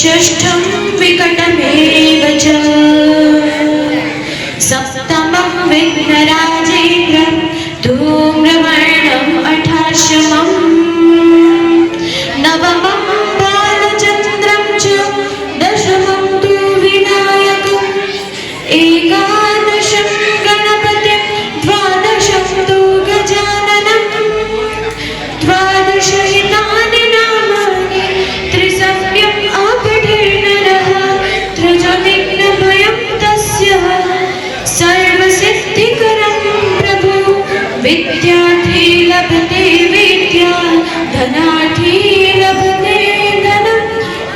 षष्ठं विकटमेव च सप्तमं विघ्नराजेन्द्रं धूम्रवर्णम् अठाशमम् नवमं बालचन्द्रं च दशमं तु विनायकम् एकादशं गणपतिं द्वादशं तु गजाननं द्वादशहितानि नामानि त्रिसंज्ञम् त्रिजनिघ्नभयं तस्य सर्वसिद्धिकरं प्रभु विद्यार्थी लभते विद्या धनार्थी लभते धनं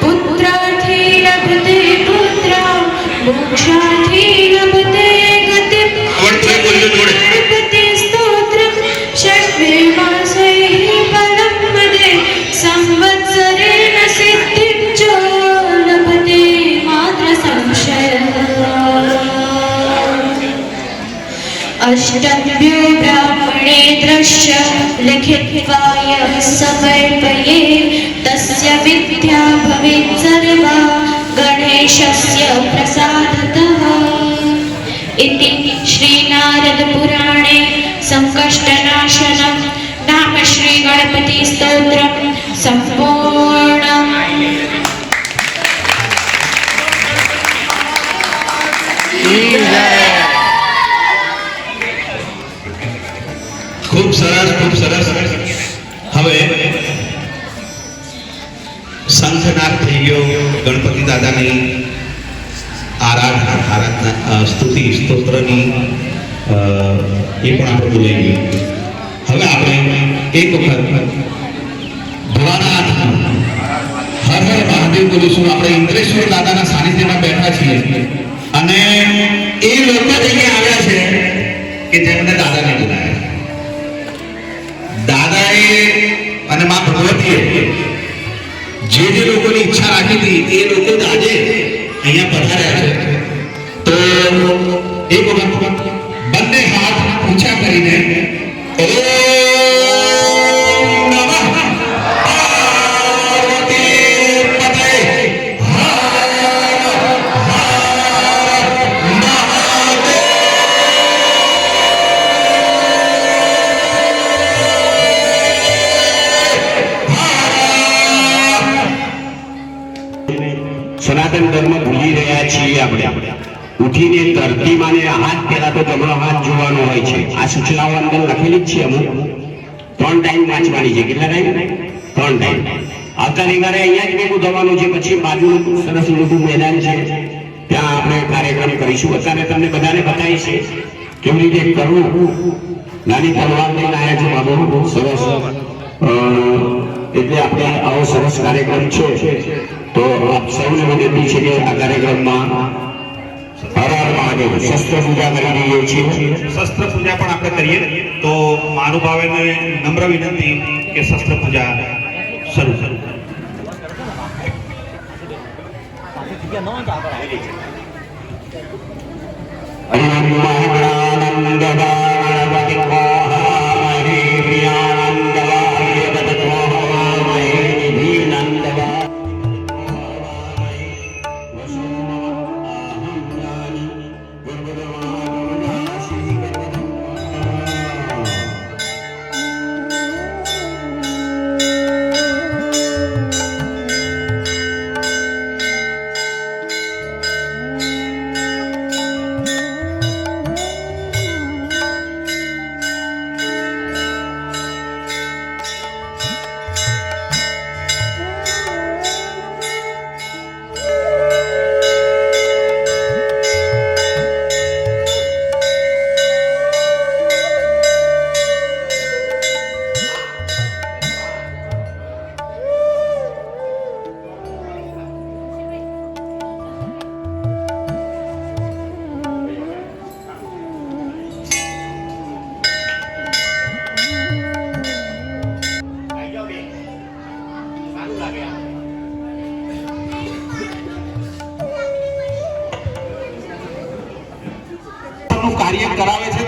पुत्रार्थी लभते पुत्रा मोक्षार्थी लभते गतिं गणपति स्तोत्रं षड्वे मासैः परं वदे संवत्सरेण सिद्धिं च लभते अष्टभ्यो ब्राह्मणे दृश्य लिखित्वा यः समर्पये तस्य विद्या भवेत् सर्वा गणेशस्य प्रसादतः इति श्रीनारद पुराणे संकष्टनाशनं नाम श्री गणपति स्तोत्रं संपूर्णम्। खूब सरस હવે શંખનાદ થઈ ગયો, ગણપતિ દાદાની આરાધના સ્તુતિ સ્તોત્રની એ પણ આપણે બોલાઈ ગયું। હવે આપણે એક વખત ભોળાનાથ હર હર મહાદેવ બોલીશું। આપણે ઇન્દ્રેશ્વર દાદાના સાનિધ્યમાં બેઠા છીએ અને એ લોકો અહીંયા આવ્યા છે કે જેમને દાદાને બોલાયા। દાદાએ અને મા ભગવતીએ જે લોકોની ઈચ્છા રાખી હતી એ લોકો આજે અહીંયા પધાર્યા છે। તો એક વખત બંને હાથ ઊંચા કરીને ઓમ નમઃ પાર્વતી પતય સનાતન ધર્મ ભૂલી રહ્યા છીએ આપણે। ઉઠીને ધરતી માને હાથ પહેલા તો જમણો હાથ જોવાનો હોય છે। આ સૂચનાઓ અંદર લખેલી જ છે। અમુક 3 ટાઈમ વાંચવાની છે। કેટલા ટાઈમ? 3 ટાઈમ। આવતા રવિવારે અહીંયા જ ભેગું થવાનું છે। પછી બાજુનું સરસ મોટું મેદાન છે, ત્યાં આપણે કાર્યક્રમ કરીશું। અત્યારે તમને બધાને બતાવીશ કેવી રીતે કરવું। નાની તલવાર લઈને આવ્યા છે બાબુ, સરસ। એટલે આપણે આવો સરસ કાર્યક્રમ છે તો આપ સૌને વિનંતી છે કે આ કાર્યક્રમમાં હર હર મહાદેવ શસ્ત્ર પૂજા કરી રહીએ છીએ। શસ્ત્ર પૂજા પણ આપણે કરીએ તો મહાનુભાવોને નમ્ર વિનંતી કે શસ્ત્ર પૂજા શરૂ કરો।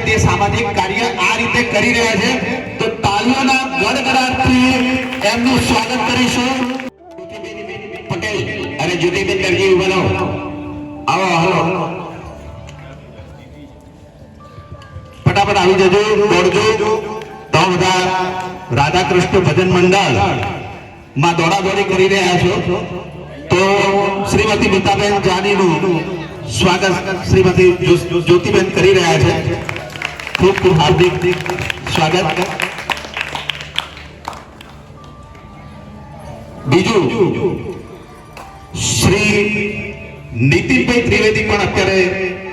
તે સામાજિક કાર્ય આ રીતે કરી રહ્યા છે. તો તાળીઓના ગડગડાટથી એમનું સ્વાગત કરીશું. પટેલ અને જ્યોતિબેન દરજી ઉભા રહો. આવો હાલો ફટાફટ આવી જજો, દોડજો. તો બધા રાધાકૃષ્ણ ભજન મંડળ માં દોડાદોડી કરી રહ્યા છો. તો શ્રીમતી નીતાબેન જાનીનું સ્વાગત શ્રીમતી જ્યોતિબેન કરી રહ્યા છે. ખૂબ ખૂબ હાર્દિક સ્વાગત. બીજું શ્રી નીતિનભાઈ ત્રિવેદી પણ અત્યારે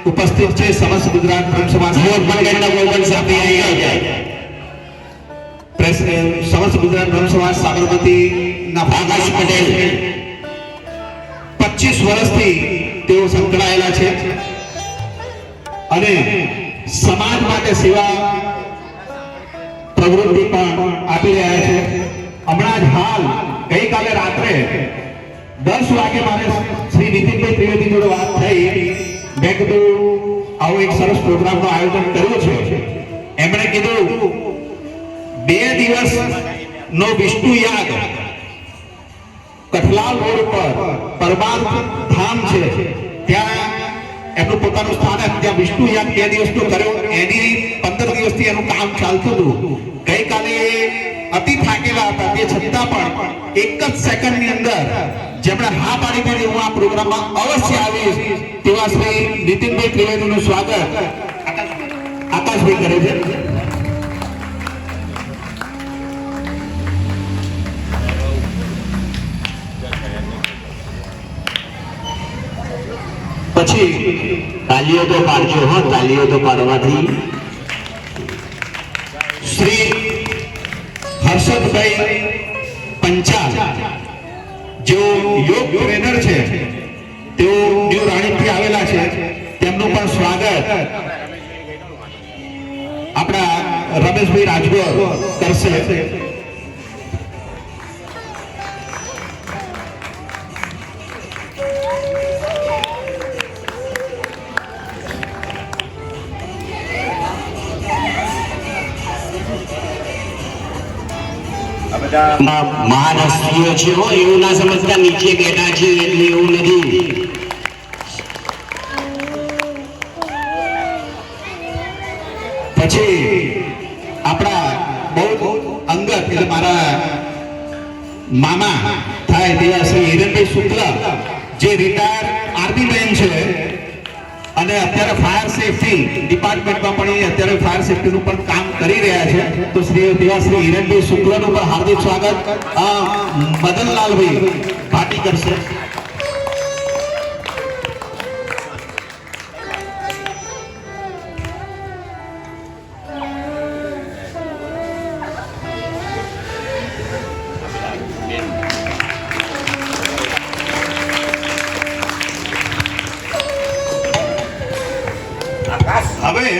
ઉપસ્થિત છે. સમસ્ત ગુજરાત બ્રહ્મ સમાજ સમસ્ત ગુજરાત બ્રહ્મ સમાજ સાબરમતી ના આકાશ પટેલ 25 વર્ષથી તેઓ સંકળાયેલા છે અને સમાજ માટે સેવા પ્રવૃત્તિ પણ આપી રહ્યા છે. હમણાં જ હાલ ગઈકાલે રાત્રે 10 વાગે મારે શ્રી નીતિનભાઈ ત્રિવેદી જોડે વાત થઈ. મેં કીધું આવો એક સરસ પ્રોગ્રામનું આયોજન કર્યું છે. એમણે કીધું 2 દિવસ નો વિષ્ણુ યાગ કઠલાલ રોડ પર પરમાર્થ ધામ છે, ત્યાં એમનું પોતાનું સ્થાન હતું. ત્યાં વિષ્ણુ યાગ 2 દિવસનો કર્યો. એની 15 દિવસથી એનું કામ ચાલતું હતું. ગઈકાલે અતિ થાકેલા હતા, તે છતાં પણ એક જ સેકન્ડની અંદર જેમણે હા પાડી દીધી હું આ પ્રોગ્રામમાં અવશ્ય આવીશ, તેવા શ્રી નીતિનભાઈ ત્રિવેદીનું સ્વાગત આકાશભાઈ કરે છે. પછી તાલીઓ તો પાડજો હો, તાલીઓ તો પાડવાથી શ્રી હર્ષદભાઈ પંચાલ જેઓ યોગ ટ્રેનર છે, તેઓ ન્યૂ રાણીપથી આવેલા છે. તેમનું પણ સ્વાગત આપણા રમેશભાઈ રાજગોર કરશે. મહાન હસ્તીઓ છે હો, એવું ના સમજતા નીચે બેઠા છે એટલે એવું નથી. પછી આપણા બહુ અંગત એટલે મારા મામા થાય તેવા શ્રી હિરણભાઈ શુક્લ, જે રિટાયર આર્મી મેન છે અને અત્યારે ફાયર સેફટી ડિપાર્ટમેન્ટમાં પણ અત્યારે ફાયર સેફટીનું પણ કામ કરી રહ્યા છે. તો શ્રી હિરણભાઈ શુક્લનું પણ હાર્દિક સ્વાગત મદનલાલભાઈ ભાટી કરશે. હવે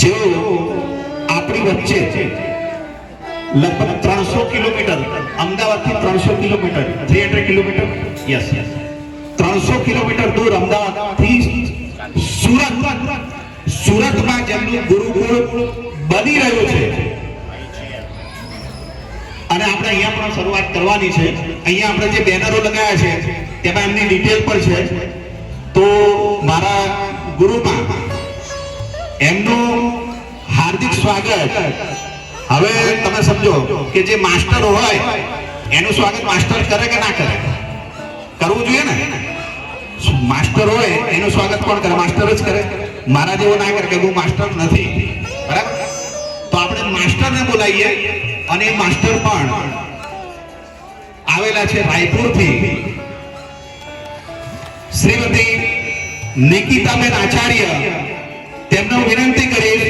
જેઓ આપણી વચ્ચે લગભગ 300 કિલોમીટર, અમદાવાદથી 300 કિલોમીટર, 300 કિલોમીટર, યસ 300 કિલોમીટર દૂર અમદાવાદથી સુરતમાં જેમનું ગુરુકુળ બની રહ્યું છે અને આપણે અહીંયા પણ શરૂઆત કરવાની છે. અહીંયા આપણે જે બેનરો લગાવ્યા છે તેમાં એમની ડિટેલ પર છે. તો મારા ગુરુમાં એમનું હાર્દિક સ્વાગત. હવે તમે સમજો કે જે માસ્ટર હોય એનું સ્વાગત માસ્ટર કરે કે ના કરે? કરવું જોઈએ ને. માસ્ટર હોય એનું સ્વાગત કોણ કરે? માસ્ટર જ કરે. મારા જેવો ના કરે કે હું માસ્ટર નથી, બરાબર? તો આપણે માસ્ટરને બોલાવીએ અને એ માસ્ટર પણ આવેલા છે રાયપુરથી. શ્રીમતી નિકિતાબેન આચાર્ય, તેમને વિનંતી કરીશ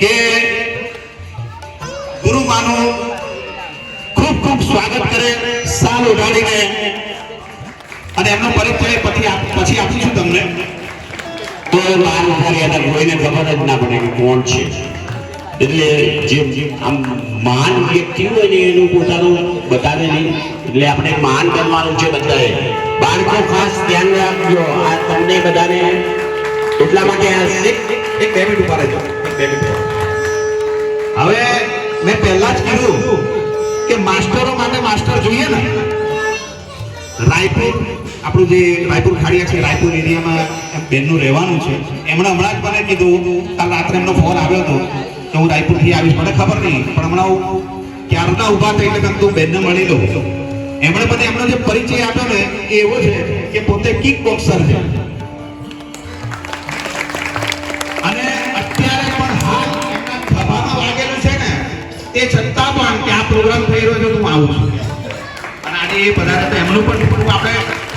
કે ગુરુમાનું ખૂબ ખૂબ સ્વાગત કરે, સાલ ઉડાડીને, અને એમનો પરિચય પછી આપીશું તમને. તો માન ઉઠાડ્યા હતા, કોઈને ખબર જ ના પડે કે કોણ છે. એટલે જે આમ મહાન વ્યક્તિ હોય ને એનું પોતાનું બતાવે નહીં, એટલે આપણે માન કરવાનું છે બધાએ. બાળકો ખાસ ધ્યાન રાખજો, આ તમને બધાને એટલા માટે આ એક 2 મિનિટ ઉભા રહેજો, એક 2 મિનિટ. હવે મેં પહેલા જ કીધું કે માસ્ટરો માટે માસ્ટર જોઈએ ને. રાયપુર, આપણું જે રાયપુર ખાડિયા છે, રાયપુર એરિયામાં બેનનું રહેવાનું છે. એમણે હમણાં જ મને કીધું, કાલ રાત્રે એમનો ફોન આવ્યો હતો કે હું રાયપુરથી આવીશ. મને ખબર નહીં, પણ હમણાં હું ક્યારના ઊભા થઈ એટલે તું બેનને મળી લઉં. એમણે મને એમનો જે પરિચય આપ્યો ને એ એવો છે કે પોતે કિક બોક્સર છે અને અત્યારે પણ હાલ એમના ખભામાં વાગેલું છે ને, તે છતાં પણ કે આ પ્રોગ્રામ થઈ રહ્યો છે હું આવું છું. અને આજે એ બધા તો એમનું પણ આપણે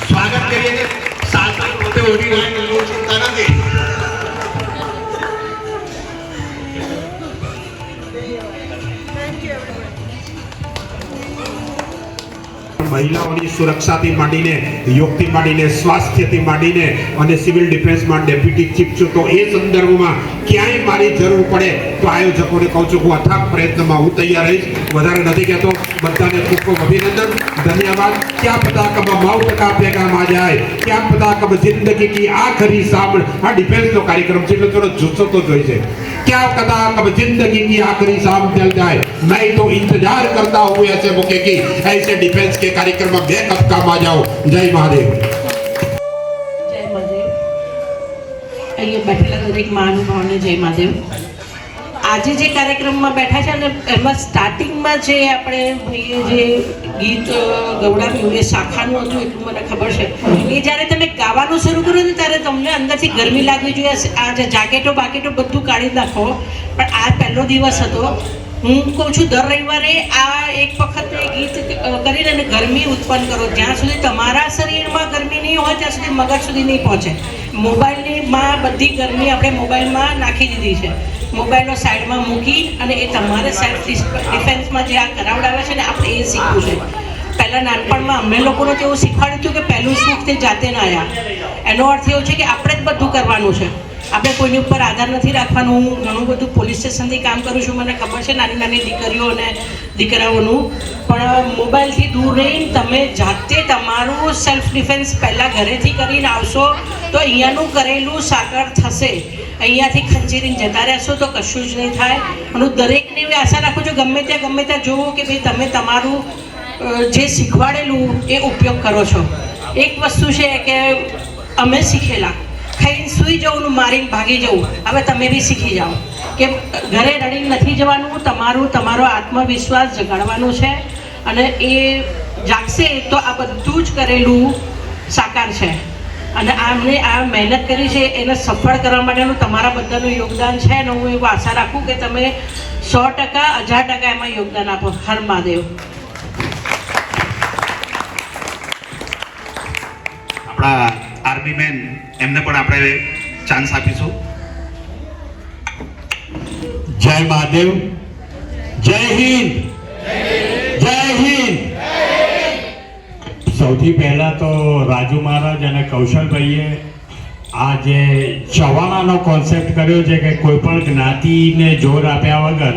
સ્વાગત કરીએ કે સાસરી પોતે ઓઢી હોય એવું ચિંતા નથી. મહિલાઓની સુરક્ષાથી માંડીને, યોગથી માંડીને, સ્વાસ્થ્યથી માંડીને અને સિવિલ ડિફેન્સમાં ડેપ્યુટી ચીફ છું, તો એ સંદર્ભમાં ક્યાંય મારી જરૂર પડે તો આયોજકોને કહું છું હું અથાગ પ્રયત્નમાં હું તૈયાર રહીશ. વધારે નથી કહેતો. બધાને ખૂબ ખૂબ અભિનંદન, ધન્યવાદ. क्या पता कब मौत का पैगाम आ जाए, क्या पता कब जिंदगी की आखिरी शाम. આ ડિફેન્સનો કાર્યક્રમ છે એટલે થોડો જુસ્સો તો જોઈ છે. क्या पता कब जिंदगी की आखिरी शाम चल जाए, मैं तो इंतजार करता हूँ ऐसे मौके की, ऐसे डिफेंस के कार्यक्रम में बैकअप काम आ जाओ. जय महादेव. જય મહાદેવ. અહીંયા બેઠેલા દરેક મહાનુભાવોને જય મહાદેવ. આજે જે કાર્યક્રમમાં બેઠા છે ને એમાં સ્ટાર્ટિંગમાં જે આપણે ભાઈએ જે ગીત ગવડાવ્યું એ શાખાનું હતું એટલું મને ખબર છે. એ જ્યારે તમે ગાવાનું શરૂ કર્યું ને ત્યારે તમને અંદરથી ગરમી લાગવી જોઈએ. આ જે જાકેટો બાકેટો બધું કાઢી નાખો. પણ આ પહેલો દિવસ હતો. હું કહું છું દર રવિવારે આ એક વખત એ ગીત કરીને અને ગરમી ઉત્પન્ન કરો. જ્યાં સુધી તમારા શરીરમાં ગરમી નહીં હોય ત્યાં સુધી મગજ સુધી નહીં પહોંચે. મોબાઈલમાં બધી ગરમી આપણે મોબાઈલમાં નાખી દીધી છે. મોબાઈલનો સાઈડમાં મૂકી અને એ તમારે સેલ્ફ ડિફેન્સમાં જે આ કરાવડાવે છે ને આપણે એ શીખવું છે. પહેલાં નાનપણમાં અમને લોકોને તો એવું શીખવાડ્યું હતું કે પહેલું સુખ તે જાતે ના આવ્યા. એનો અર્થ એવો છે કે આપણે જ બધું કરવાનું છે. આપણે કોઈની ઉપર આધાર નથી રાખવાનું. હું ઘણું બધું પોલીસ સ્ટેશનથી કામ કરું છું, મને ખબર છે નાની નાની દીકરીઓ અને દીકરાઓનું. પણ મોબાઈલથી દૂર રહીને તમે જાતે તમારું સેલ્ફ ડિફેન્સ પહેલાં ઘરેથી કરીને આવશો તો અહીંયાનું કરેલું સાકાર થશે. અહીંયાથી ખંચેરીને જતા રહેશો તો કશું જ નહીં થાય. અને હું દરેકને એવી આશા રાખું છું ગમે ત્યાં જોવું કે ભાઈ તમે તમારું જે શીખવાડેલું એ ઉપયોગ કરો છો. એક વસ્તુ છે કે અમે શીખેલા ખાઈને સૂઈ જવું, મારીને ભાગી જવું. હવે તમે બી શીખી જાઓ કે ઘરે રડીને નથી જવાનું. તમારો આત્મવિશ્વાસ જગાડવાનો છે અને એ જાગશે તો આ બધું જ કરેલું સાકાર છે. અને આમને આ મહેનત કરી છે એને સફળ કરવા માટેનું તમારા બધાનું યોગદાન છે. અને હું એવું આશા રાખું કે તમે 100%, 1000% એમાં યોગદાન આપો. હર મહાદેવ. આપણા આર્મી મેન એમને પણ આપણે ચાન્સ આપીશું. જય મહાદેવ. જય હિન્દ. જય હિન્દ. સૌથી પહેલા તો રાજુ મહારાજ અને કૌશલભાઈએ આ જે ચવાણાનો કોન્સેપ્ટ કર્યો છે કે કોઈ પણ જ્ઞાતિને જોર આપ્યા વગર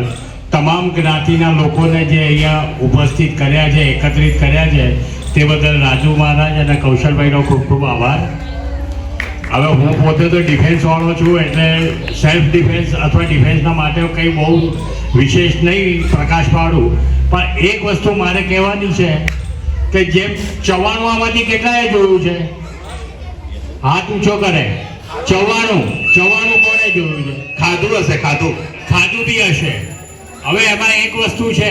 તમામ જ્ઞાતિના લોકોને જે અહીંયા ઉપસ્થિત કર્યા છે, એકત્રિત કર્યા છે, તે બદલ રાજુ મહારાજ અને કૌશલભાઈનો ખૂબ ખૂબ આભાર. હવે હું પોતે તો ડિફેન્સવાળો છું એટલે સેલ્ફ ડિફેન્સ અથવા ડિફેન્સના માટે કંઈ બહુ વિશેષ નહીં પ્રકાશ પાડું. પણ એક વસ્તુ મારે કહેવાની છે કે જેમ ચવાણું આમાંથી કેટલાએ જોયું છે? હાથ ઊંચો કરે. ચવાણું કોણે જોયું છે? ખાધું હશે, ખાધું બી હશે. હવે એમાં એક વસ્તુ છે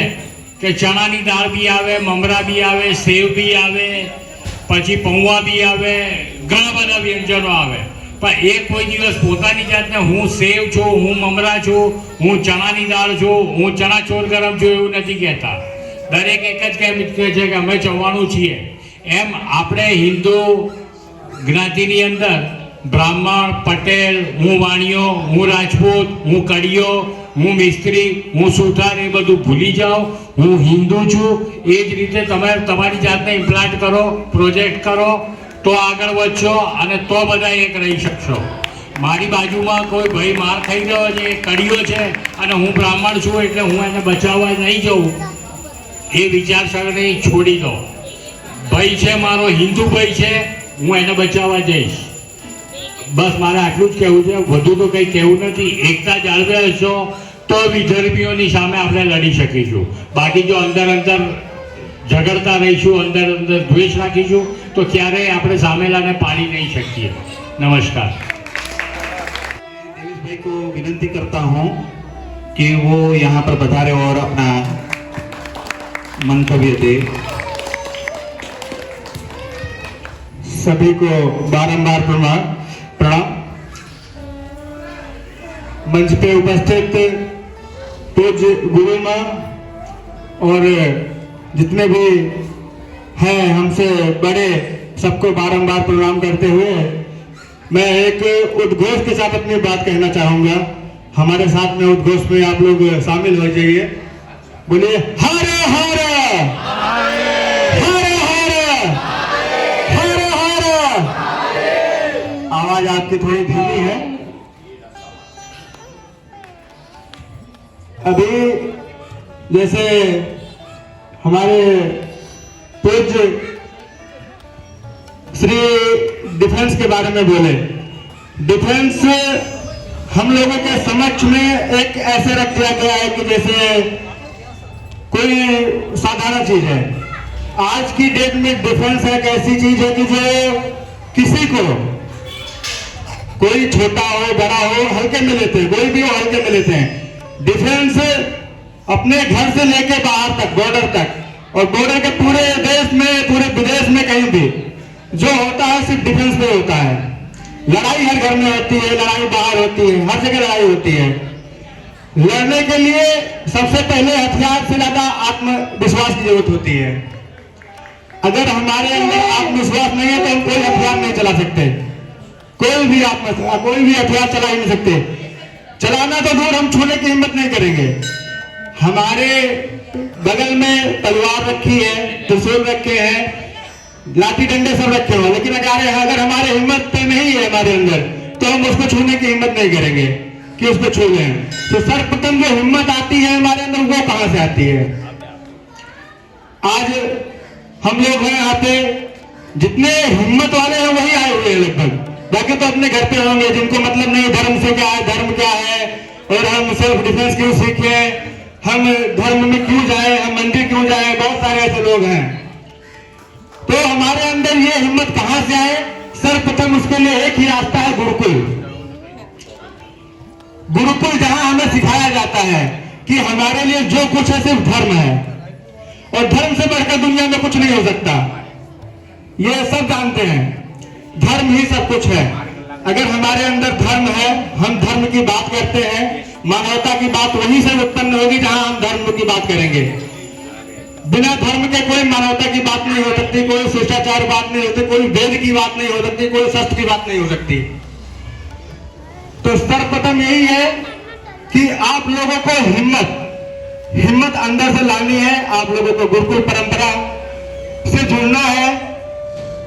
કે ચણાની દાળ બી આવે, મમરા બી આવે, સેવ બી આવે, પછી પૌવા બી આવે, ઘણા બધા વ્યંજનો આવે. પણ એ કોઈ દિવસ પોતાની જાતને હું સેવ છું, હું મમરા છું, હું ચણાની દાળ છું, હું ચણા ચોર ગરમ છું એવું નથી કહેતા. દરેક એક જ કહે છે કે અમે ચવાણું છીએ. એમ આપણે હિન્દુ જ્ઞાતિની અંદર બ્રાહ્મણ, પટેલ, હું વાણિયો, હું રાજપૂત, હું કડિયો, હું મિસ્ત્રી, હું સુથાર એ બધું ભૂલી જાઓ. હું હિન્દુ છું. એ જ રીતે તમે તમારી જાતને ઇમ્પ્લાન્ટ કરો, પ્રોજેક્ટ કરો તો આગળ વધશો અને તો બધા એક રહી શકશો. મારી બાજુમાં કોઈ ભાઈ માર ખાઈ રહ્યો છે, એ કડિયો છે અને હું બ્રાહ્મણ છું એટલે હું એને બચાવવા નહીં જઉં. એ વિચારસરણી છોડી દો. ભાઈ છે મારો, હિન્દુ ભાઈ છે, હું એને બચાવવા જઈશ. બસ મારે આટલું જ કહેવું છે, વધુ તો કંઈ કહેવું નથી. એકતા જાળવે હશો તો વિધર્મીઓની સામે આપણે લડી શકીશું. બાકી જો અંદર ઝઘડતા રહીશું, અંદર દ્વેષ રાખીશું તો ક્યારેય આપણે સામેલાને પાડી નહીં શકીએ. નમસ્કાર. देवेश भाई को विनती करता हूं कि वो यहाँ पर पधारे और अपना मंतव्य दे. सभी को बारंबार प्रणाम. मंच पे उपस्थित पूज्य गुरु माँ और जितने भी हैं हमसे बड़े, सबको बारंबार प्रणाम करते हुए मैं एक उद्घोष के साथ अपनी बात कहना चाहूंगा. हमारे साथ में उद्घोष में आप लोग शामिल हो जाइए. बोलिए हर हर हर हर हर हर. आवाज आपकी थोड़ी धीमी है. अभी जैसे हमारे पूज्य श्री डिफेंस के बारे में बोले. डिफेंस हम लोगों के समक्ष में एक ऐसे रख दिया गया है कि जैसे कोई साधारण चीज है. आज की डेट में डिफेंस एक ऐसी चीज है कि जो किसी को, कोई छोटा हो बड़ा हो, हल्के में लेते हैं. कोई भी हो हल्के में लेते हैं. डिफेंस अपने घर से लेके बाहर तक, बॉर्डर तक, और बॉर्डर के पूरे देश में, पूरे विदेश में कहीं भी जो होता है सिर्फ डिफेंस पे होता है. लड़ाई हर घर में होती है, लड़ाई बाहर होती है, हर जगह लड़ाई होती है. लड़ने के लिए सबसे पहले हथियार से ज्यादा आत्मविश्वास की जरूरत होती है. अगर हमारे अंदर आत्मविश्वास नहीं है तो हम कोई हथियार नहीं चला सकते. कोई भी हथियार चला ही नहीं सकते. चलाना तो दूर, हम छूने की हिम्मत नहीं करेंगे. हमारे बगल में तलवार रखी है, त्रिशूल रखे हैं, लाठी डंडे सब रखे हुए, लेकिन अगर हमारे हिम्मत नहीं है हमारे अंदर तो हम उसको छूने की हिम्मत नहीं करेंगे कि उसको छू लें. तो सर्वप्रथम जो हिम्मत आती है हमारे अंदर वो कहां से आती है? आज हम लोग हैं यहाँ पे, जितने हिम्मत वाले हैं वही आए हुए हैं लगभग. बाकी तो अपने घर पे होंगे जिनको मतलब नहीं धर्म से क्या है, धर्म क्या है, और हम सेल्फ डिफेंस क्यों सीखे, हम धर्म में क्यों जाए, हम मंदिर क्यों जाए. बहुत सारे ऐसे लोग हैं. तो हमारे अंदर ये हिम्मत कहां से आए? सर्वप्रथम उसके लिए एक ही रास्ता है, गुरुकुल. गुरुकुल जहां हमें सिखाया जाता है कि हमारे लिए जो कुछ है सिर्फ धर्म है, और धर्म से बढ़कर दुनिया में कुछ नहीं हो सकता. ये सब जानते हैं, धर्म ही सब कुछ है. अगर हमारे अंदर धर्म है, हम धर्म की बात करते हैं, मानवता की बात वहीं से उत्पन्न होगी जहां हम धर्म की बात करेंगे. बिना धर्म के कोई मानवता की बात नहीं हो सकती, कोई शिष्टाचार बात नहीं होती, कोई वेद की बात नहीं हो सकती, कोई शास्त्र की बात नहीं हो सकती. तो सर्वप्रथम यही है कि आप लोगों को हिम्मत अंदर से लानी है. आप लोगों को गुरुकुल परंपरा से जुड़ना है.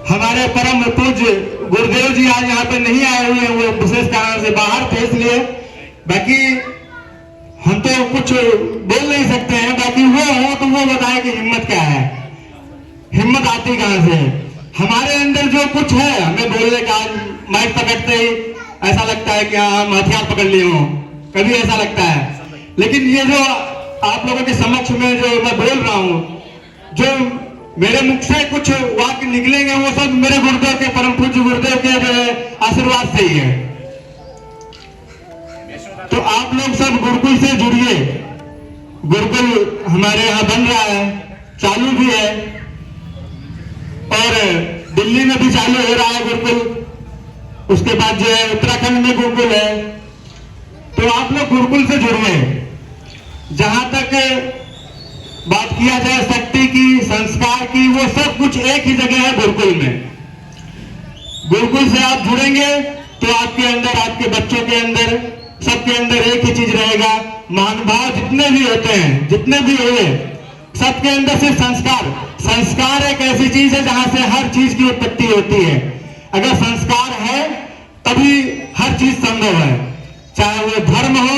हमारे परम पूज्य गुरुदेव जी आज यहाँ पे नहीं आए हुए हैं, वो विशेष कारण से बाहर थे, इसलिए. बाकी हम तो कुछ बोल नहीं सकते हैं. बाकी वो हो तो वो बताए कि हिम्मत क्या है, हिम्मत आती कहां से है. हमारे अंदर जो कुछ है, हमें बोलने का, माइक पकड़ते ही ऐसा लगता है कि हम हथियार पकड़ लिए हों, कभी ऐसा लगता है. लेकिन ये जो आप लोगों के समक्ष में जो मैं बोल रहा हूं, जो मेरे मुख से कुछ वाक्य निकलेंगे, वो सब मेरे गुरुदेव के, परम पूज्य गुरुदेव के जो है आशीर्वाद से ही है. तो आप लोग सब गुरुकुल से जुड़िए. गुरुकुल हमारे यहाँ बन रहा है, चालू भी है, और दिल्ली में भी चालू हो रहा है गुरुकुल. उसके बाद जो है उत्तराखंड में गुरुकुल है. तो आप लोग गुरुकुल से जुड़िए. जहां तक बात किया जाए शक्ति की, संस्कार की, वो सब कुछ एक ही जगह है, गुरुकुल में. गुरुकुल से आप जुड़ेंगे तो आपके अंदर, आपके बच्चों के अंदर, सबके अंदर एक ही चीज रहेगा. महानुभाव जितने भी होते हैं, जितने भी हुए, सबके अंदर सिर्फ संस्कार एक ऐसी चीज है जहां से हर चीज की उत्पत्ति होती है. अगर संस्कार है तभी हर चीज संभव है. चाहे वो धर्म हो,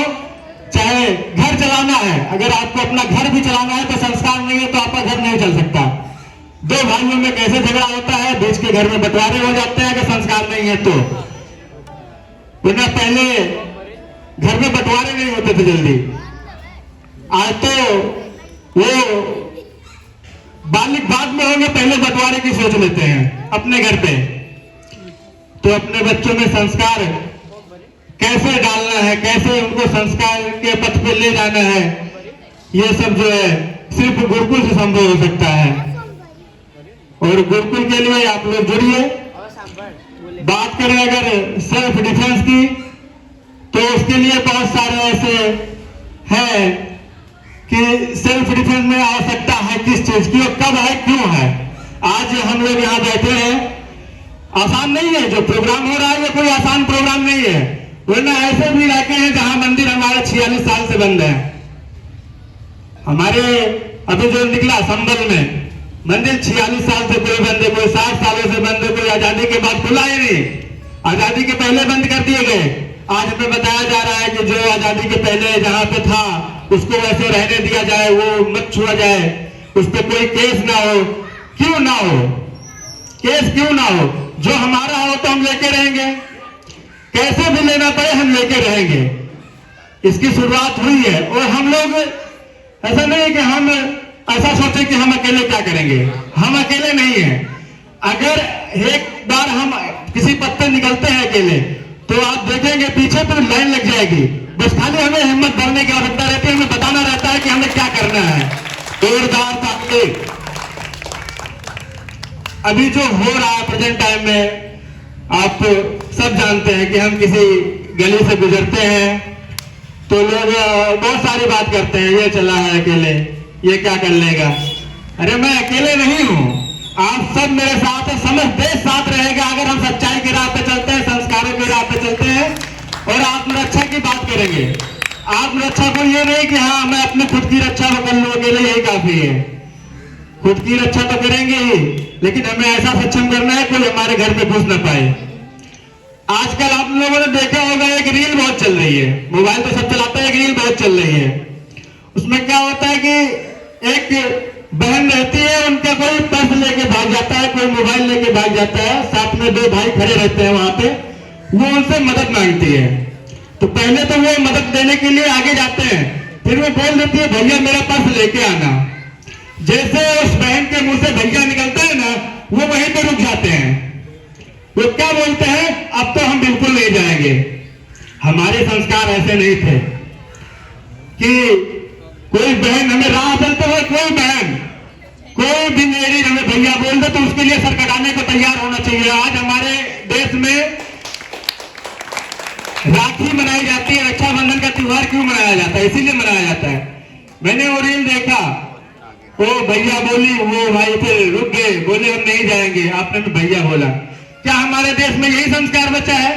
चाहे घर चलाना है. अगर आपको अपना घर भी चलाना है तो संस्कार नहीं है तो आपका घर नहीं चल सकता. दो भाइयों में कैसे झगड़ा होता है, बीच के घर में बंटवारे हो जाते हैं अगर संस्कार नहीं है तो. वरना पहले घर में बंटवारे नहीं होते थे जल्दी। आज तो वो बालिक बाद में होंगे, पहले बंटवारे की सोच लेते हैं अपने घर पे। तो अपने बच्चों में संस्कार कैसे डालना है, कैसे उनको संस्कार के पथ पे ले जाना है, ये सब जो है सिर्फ गुरुकुल से संभव हो सकता है। और गुरुकुल के लिए आप लोग जुड़िए। बात करें अगर सेल्फ डिफेंस की, तो उसके लिए बहुत सारे ऐसे हैं कि सेल्फ डिफेंस में आवश्यकता है किस चीज की और कब है, क्यों है। आज हम लोग यहाँ बैठे हैं, आसान नहीं है। जो प्रोग्राम हो रहा है ये कोई आसान प्रोग्राम नहीं है, वरना ऐसे भी इलाके हैं जहां मंदिर हमारे 46 साल से बंद है। हमारे अभी जो निकला संबल में मंदिर 46 साल से कोई बंद है, कोई 60 सालों से बंद है, कोई आजादी के बाद खुला ही नहीं, आजादी के पहले बंद कर दिए गए। आज हमें बताया जा रहा है कि जो आजादी के पहले जहां पे था उसको वैसे रहने दिया जाए, वो मत छुआ जाए, उस पर कोई केस ना हो। क्यों ना हो केस, क्यों ना हो? जो हमारा हो तो हम लेके रहेंगे, कैसे भी लेना पड़े हम लेके रहेंगे। इसकी शुरुआत हुई है और हम लोग ऐसा नहीं है कि हम ऐसा सोचे कि हम अकेले क्या करेंगे। हम अकेले नहीं है। अगर एक बार हम किसी पथ पे निकलते हैं अकेले, तो आप देखेंगे पीछे तो लाइन लग जाएगी। बस खाली हमें हिम्मत भरने की आवश्यकता रहती है, हमें बताना रहता है कि हमें क्या करना है। जोरदार ताकत अभी जो हो रहा है प्रेजेंट टाइम में, आप सब जानते हैं कि हम किसी गली से गुजरते हैं तो लोग बहुत सारी बात करते हैं, ये चला है अकेले, ये क्या कर लेगा। अरे मैं अकेले नहीं हूं, आप सब मेरे साथ हैं, समस्त देश साथ रहेगा अगर हम सच्चाई की राह पे चलते हैं, संस्कारों की राह पे चलते हैं और आत्मरक्षा की बात करेंगे। आत्मरक्षा को ये नहीं कि हाँ मैं अपने खुद की रक्षा कर लूं अकेले, यही काफी है। खुद की रक्षा तो करेंगे ही, लेकिन हमें ऐसा सक्षम करना है कोई हमारे घर पे घुस न पाए। आजकल आप लोगों ने देखा होगा एक रील बहुत चल रही है, मोबाइल तो सब चलाते हैं, एक रील बहुत चल रही है। उसमें क्या होता है कि एक बहन रहती है, उनका कोई पर्स लेके भाग जाता है, कोई मोबाइल लेके भाग जाता है, साथ में दो भाई खड़े रहते हैं वहां पे, वो उनसे मदद मांगती है। तो पहले तो वो मदद देने के लिए आगे जाते हैं, फिर वो बोल देती है भैया मेरा पर्स लेके आना। जैसे उस बहन के मुंह से भैया निकलता है ना, वो वहीं पे रुक जाते हैं। वो क्या बोलते हैं, अब तो हम बिल्कुल नहीं जाएंगे। हमारे संस्कार ऐसे नहीं थे कि कोई बहन हमें राह चलते हुए, कोई बहन कोई भी लेडी हमें भैया बोल दे तो उसके लिए सर कटाने को तैयार होना चाहिए। आज हमारे देश में राखी मनाई जाती है, रक्षाबंधन का त्योहार क्यों मनाया जाता है? इसीलिए मनाया जाता है। मैंने वो रील देखा, वो भैया बोली, वो भाई फिर रुक गए, बोले हम नहीं जाएंगे, आपने भी भैया बोला। क्या हमारे देश में यही संस्कार बचा है?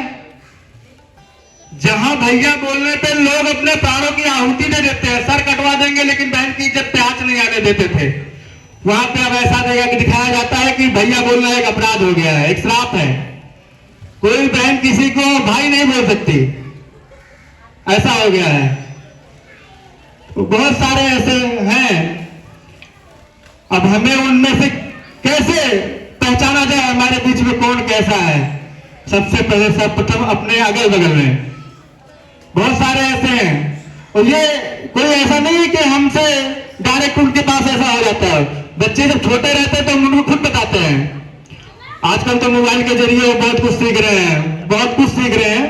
जहां भैया बोलने पे लोग अपने प्राणों की आहुति दे देते हैं, सर कटवा देंगे, लेकिन बहन की इज्जत पे आंच नहीं आने देते थे। वहां पे अब ऐसा दिखाया जाता है कि भैया बोलना एक अपराध हो गया है, एक श्राप है। कोई बहन किसी को भाई नहीं बोल सकती, ऐसा हो गया है। तो बहुत सारे ऐसे हैं। अब हमें उनमें से कैसे पहचाना जाए हमारे बीच में कौन कैसा है? सबसे पहले सर्वप्रथम अपने अगल बगल में बहुत सारे ऐसे हैं, और ये कोई ऐसा नहीं है कि हमसे डायरेक्ट उनके पास ऐसा हो जाता है। बच्चे जब छोटे रहते हैं तो हम उनको खुद बताते हैं। आजकल तो मोबाइल के जरिए वो बहुत कुछ सीख रहे हैं, बहुत कुछ सीख रहे हैं।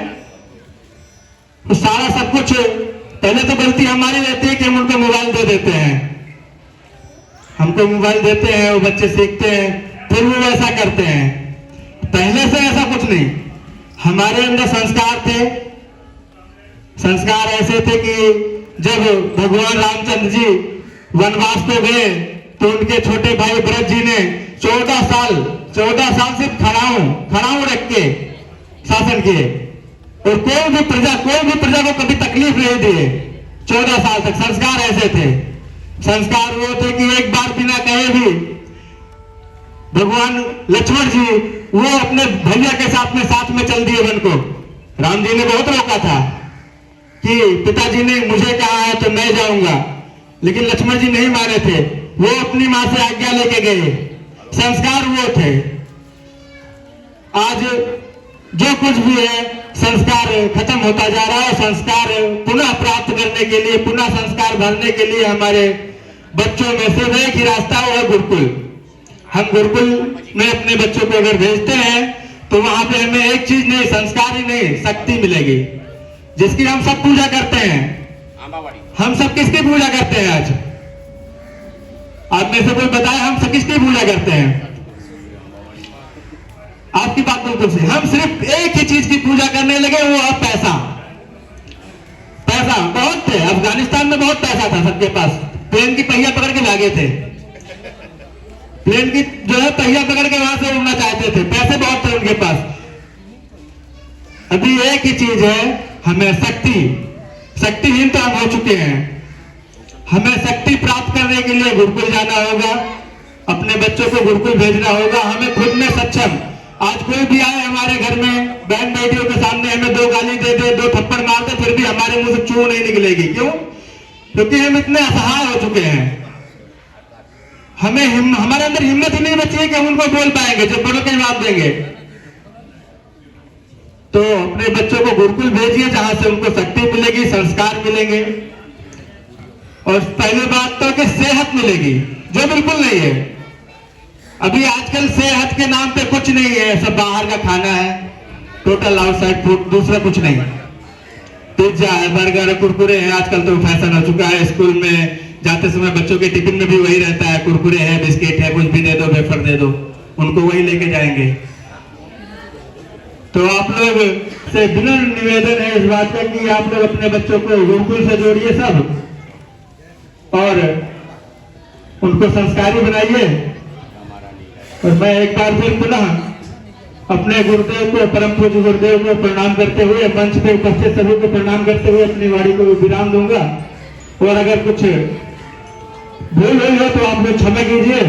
तो सारा सब कुछ पहले तो गलती हमारी रहती है कि हम उनको मोबाइल दे देते हैं। हमको मोबाइल देते हैं, वो बच्चे सीखते हैं, फिर वो वैसा करते हैं। पहले से ऐसा कुछ नहीं, हमारे अंदर संस्कार थे। संस्कार ऐसे थे कि जब भगवान रामचंद्र जी वनवास को गए तो उनके छोटे भाई भरत जी ने 14 साल सिर्फ खड़ाऊ रख के शासन किए, और कोई भी प्रजा को कभी तकलीफ नहीं दिए 14 साल तक। संस्कार ऐसे थे। संस्कार वो थे कि एक बार बिना कहे भी भगवान लक्ष्मण जी वो अपने भैया के साथ में चल दिए वन को। राम जी ने बहुत रोका था कि पिताजी ने मुझे कहा है तो मैं जाऊंगा, लेकिन लक्ष्मण जी नहीं माने थे, वो अपनी मां से आज्ञा लेके गए। संस्कार वो थे। आज जो कुछ भी है संस्कार खत्म होता जा रहा है। संस्कार पुनः प्राप्त करने के लिए, पुनः संस्कार भरने के लिए हमारे बच्चों में से एक ही रास्ता है गुरुकुल। हम गुरुकुल में अपने बच्चों को अगर भेजते हैं तो वहां पे हमें एक चीज नहीं, संस्कार ही नहीं, शक्ति मिलेगी, जिसकी हम सब पूजा करते हैं। हम सब किसकी पूजा करते हैं? आज आप में से कोई बताए हम सब किसकी पूजा करते हैं? आपकी बात बिल्कुल सही। हम सिर्फ एक ही चीज की पूजा करने लगे, वो है पैसा। पैसा बहुत थे, अफगानिस्तान में बहुत पैसा था सबके पास, प्लेन की पहिया पकड़ के भागे थे। प्लेन की जो है पहिया पकड़ के वहां से उड़ना चाहते थे, पैसे बहुत थे उनके पास। अभी एक ही चीज है, हमें शक्ति, शक्तिहीन तो हम हो चुके हैं। हमें शक्ति प्राप्त करने के लिए गुरुकुल जाना होगा, अपने बच्चों को गुरुकुल भेजना होगा। हमें खुद में सक्षम, आज कोई भी आए हमारे घर में, बहन बेटियों के सामने हमें दो गाली दे दे, दो थप्पड़ मार दे, फिर भी हमारे मुंह से चू नहीं निकलेगी। क्यों? क्योंकि हम इतने असहाय हो चुके हैं। हमें हमारे अंदर हिम्मत ही नहीं बची है कि हम उनको बोल पाएंगे, जो बड़ों के जवाब देंगे। तो अपने बच्चों को गुरुकुल भेजिए, जहां से उनको शक्ति मिलेगी, संस्कार मिलेंगे, और पहली बात तो कि सेहत मिलेगी, जो बिल्कुल नहीं है अभी। आजकल सेहत के नाम पे कुछ नहीं है, सब बाहर का खाना है, टोटल आउटसाइड फूड, दूसरा कुछ नहीं। पिज्जा है, बर्गर है, कुरकुरे हैं, आजकल तो फैशन हो चुका है। स्कूल में जाते समय बच्चों के टिफिन में भी वही रहता है, कुरकुरे है, बिस्किट है, कुछ भी दे दो, वेफर दे दो, उनको वही लेके जाएंगे। तो आप लोग से विनम्र निवेदन है इस बात का कि आप लोग अपने बच्चों को गुरुकुल से जोड़िए सब, और उनको संस्कारी बनाइए। और मैं एक बार फिर पुनः अपने गुरुदेव को, परम पूज्य गुरुदेव को प्रणाम करते हुए, मंच पे उपस्थित सभी को प्रणाम करते हुए अपनी वाणी को विराम दूंगा। और अगर कुछ भूल हुई हो तो आप लोग क्षमा कीजिए।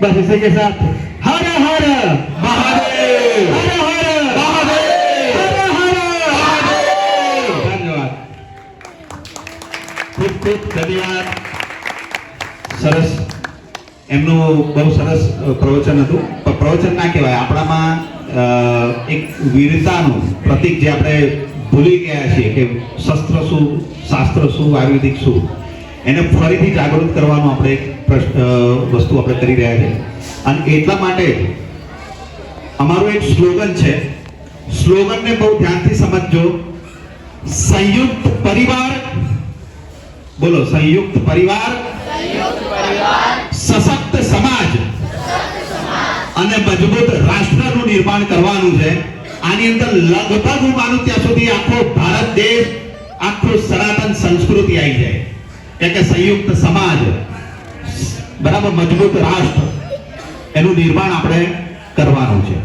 बस इसी के साथ हर हर महादेव, हर हर महादेव, हर हर महादेव। धन्यवाद, खूब खूब धन्यवाद। સરસ, એમનું બહુ સરસ પ્રવચન હતું. પણ પ્રવચન ના કહેવાય, આપણામાં એક વીરતાનું પ્રતીક જે આપણે ભૂલી ગયા છીએ કે શસ્ત્ર શું, શાસ્ત્ર શું, આયુર્વેદિક શું, એને ફરીથી જાગૃત કરવાનો આપણે એક વસ્તુ આપણે કરી રહ્યા છીએ. અને એટલા માટે અમારું એક સ્લોગન છે, સ્લોગનને બહુ ધ્યાનથી સમજજો. સંયુક્ત પરિવાર, બોલો, સંયુક્ત પરિવાર, સશક્ત સમાજ અને મજબૂત રાષ્ટ્રનું નિર્માણ કરવાનું છે. આની અંદર લગભગ હું માનું ત્યાં સુધી આખો ભારત દેશ, આખું સનાતન સંસ્કૃતિ આવી જાય. કે સંયુક્ત સમાજ બરાબર, મજબૂત રાષ્ટ્ર, એનું નિર્માણ આપણે કરવાનું છે.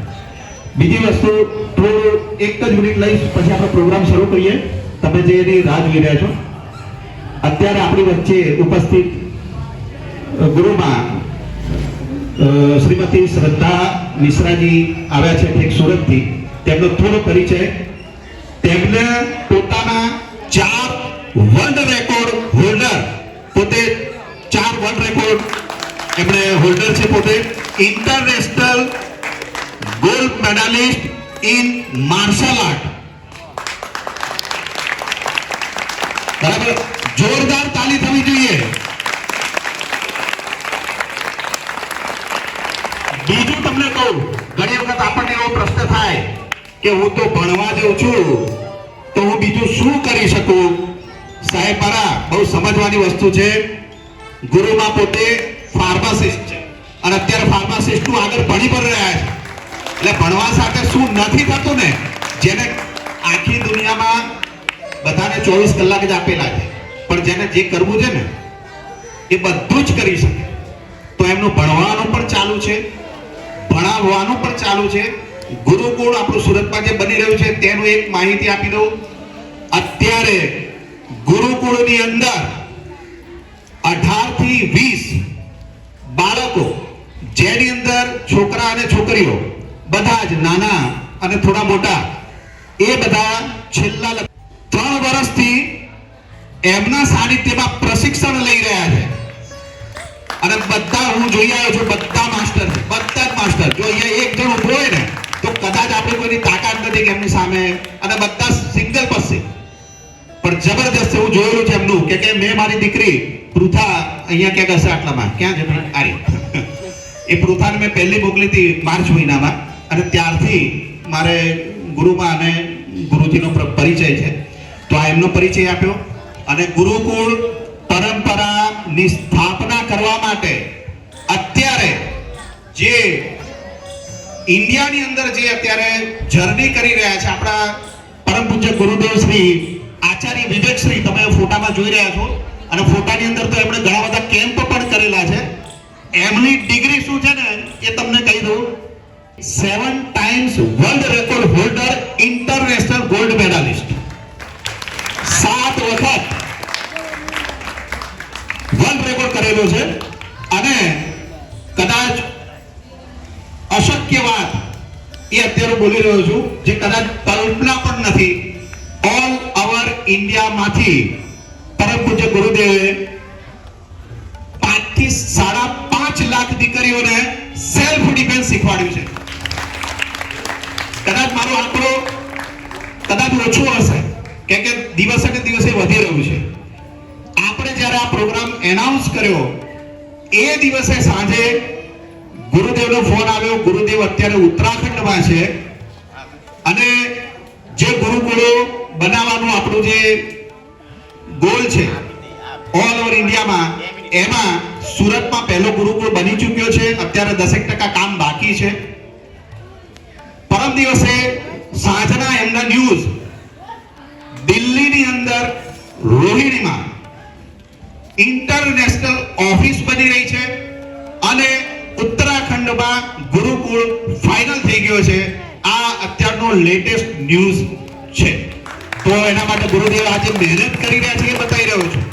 બીજી વસ્તુ, થોડું એક જ મિનિટ લઈશ, પછી આપણે પ્રોગ્રામ શરૂ કરીએ. તમે જે એની રાહ જોઈ રહ્યા છો, અત્યારે આપણી વચ્ચે ઉપસ્થિત ગુરુમાં શ્રીમતી શ્રદ્ધા મિશ્રાજી આવ્યા છે ઠીક સુરતથી. તેમનો થોડો પરિચય. તેમને પોતાના 4 વર્લ્ડ રેકોર્ડ હોલ્ડર, પોતે 4 વર્લ્ડ રેકોર્ડ એમણે હોલ્ડર છે પોતે. International gold medallist in martial art. બરાબર, જોરદાર તાલી થવી જોઈએ. બીજું તમને કહું, ઘણી વખત આપણને એવો પ્રશ્ન થાય કે હું તો ભણવા જાઉં છું તો હું બીજું શું કરી શકું. સાહેબ, મારા બહુ સમજવાની વસ્તુ છે. ગુરુમાં પોતે ફાર્માસિસ્ટ છે અને અત્યારે ફાર્માસિસ્ટનું આગળ ભણી પણ રહ્યા છે. એટલે ભણવા સાથે શું નથી થતું ને, જેને આખી દુનિયામાં બધાને 24 કલાક જ આપેલા છે, પણ જેને જે કરવું છે ને એ બધું જ કરી શકે. તો એમનું ભણવાનું પણ ચાલુ છે, ભણાવવાનું પણ ચાલુ છે. ગુરુકુળ આપણું સુરતમાં જે બની રહ્યું છે તેનું એક માહિતી આપી દઉં. અત્યારે ગુરુકુળની અંદર 18 થી 20 બાળકો, જેની અંદર છોકરા અને છોકરીઓ બધા જ નાના અને થોડા મોટા, એ બધા છેલ્લા 3 વર્ષથી એમના સાનિધ્યમાં પ્રશિક્ષણ લઈ રહ્યા છે. અને બધા હું જોઈ આવ્યો છું, બધા માસ્ટર છે, બધા જ માસ્ટર. જો અહીંયા એક જણ ઉભો હોય ને તો કદાચ આપણે કોઈની તાકાત નથી કે એમની સામે, અને બધા સિંગલ પસ છે, પણ જબરદસ્ત એવું જોયેલું છે એમનું કે મેં મારી દીકરી પૃથા અહીંયા ક્યાંક હશે આટલામાં, ક્યાં છે ભાઈ? આરી એ પૃથાને મેં પહેલી મોકલી હતી માર્ચ મહિનામાં, અને ત્યારથી મારે ગુરુમાં અને ગુરુજીનો પરિચય છે. તો આ એમનો પરિચય આપ્યો. અને ગુરુકુળ પરંપરાની સ્થાપના કરવા માટે અત્યારે જે ઇન્ડિયાની અંદર જે અત્યારે જર્ની કરી રહ્યા છે આપણા પરમ પૂજ્ય ગુરુદેવ શ્રી આચાર્ય વિવેક શ્રી, તમે ફોટામાં જોઈ રહ્યા છો, અને ફોટાની અંદર તો એમણે ઘણા બધા કેમ્પ પણ કરેલા છે. એમની ડિગ્રી શું છે ને એ તમને કહી દઉં. 7 times world record holder, international gold medallist, 7 વખત વર્લ્ડ રેકોર્ડ કરેલો છે. અને કદાચ અશક્ય વાત એ અત્યારે બોલી રહ્યો છું, જે કદાચ કલ્પના પણ નથી. ઓલ ઓવર ઇન્ડિયામાંથી પરમ પૂજ્ય ગુરુદેવે 5 થી 5.5 લાખ દીકરીઓને સેલ્ફ ડિફેન્સ શીખવાડ્યું છે. કદાચ મારો આંકડો કદાચ ઓછો હશે, કેમ કે દિવસે ને દિવસે વધી રહ્યું છે. આપણે જ્યારે આ પ્રોગ્રામ એનાઉન્સ કર્યો એ દિવસે સાંજે ગુરુદેવનો ફોન આવ્યો. ગુરુદેવ અત્યારે ઉત્તરાખંડમાં છે, અને જે ગુરુકુળો બનાવવાનું આપણું જે ગોલ છે ઓલ ઓવર ઇન્ડિયામાં, એમાં સુરતમાં પહેલો ગુરુકુળ બની ચૂક્યો છે. અત્યારે 10% કામ બાકી છે. પરમ દિવસે સાંજના એમના ન્યૂઝ દિલ્હીની અંદર રોહિણીમાં ઇન્ટરનેશનલ ઓફિસ બની રહી છે, અને ઉત્તરાખંડમાં ગુરુકુળ ફાઇનલ થઈ ગયો છે. આ અત્યારનો લેટેસ્ટ ન્યૂઝ છે. તો એના માટે ગુરુદેવ આજે મહેનત કરી રહ્યા છે એ બતાવી રહ્યો છું.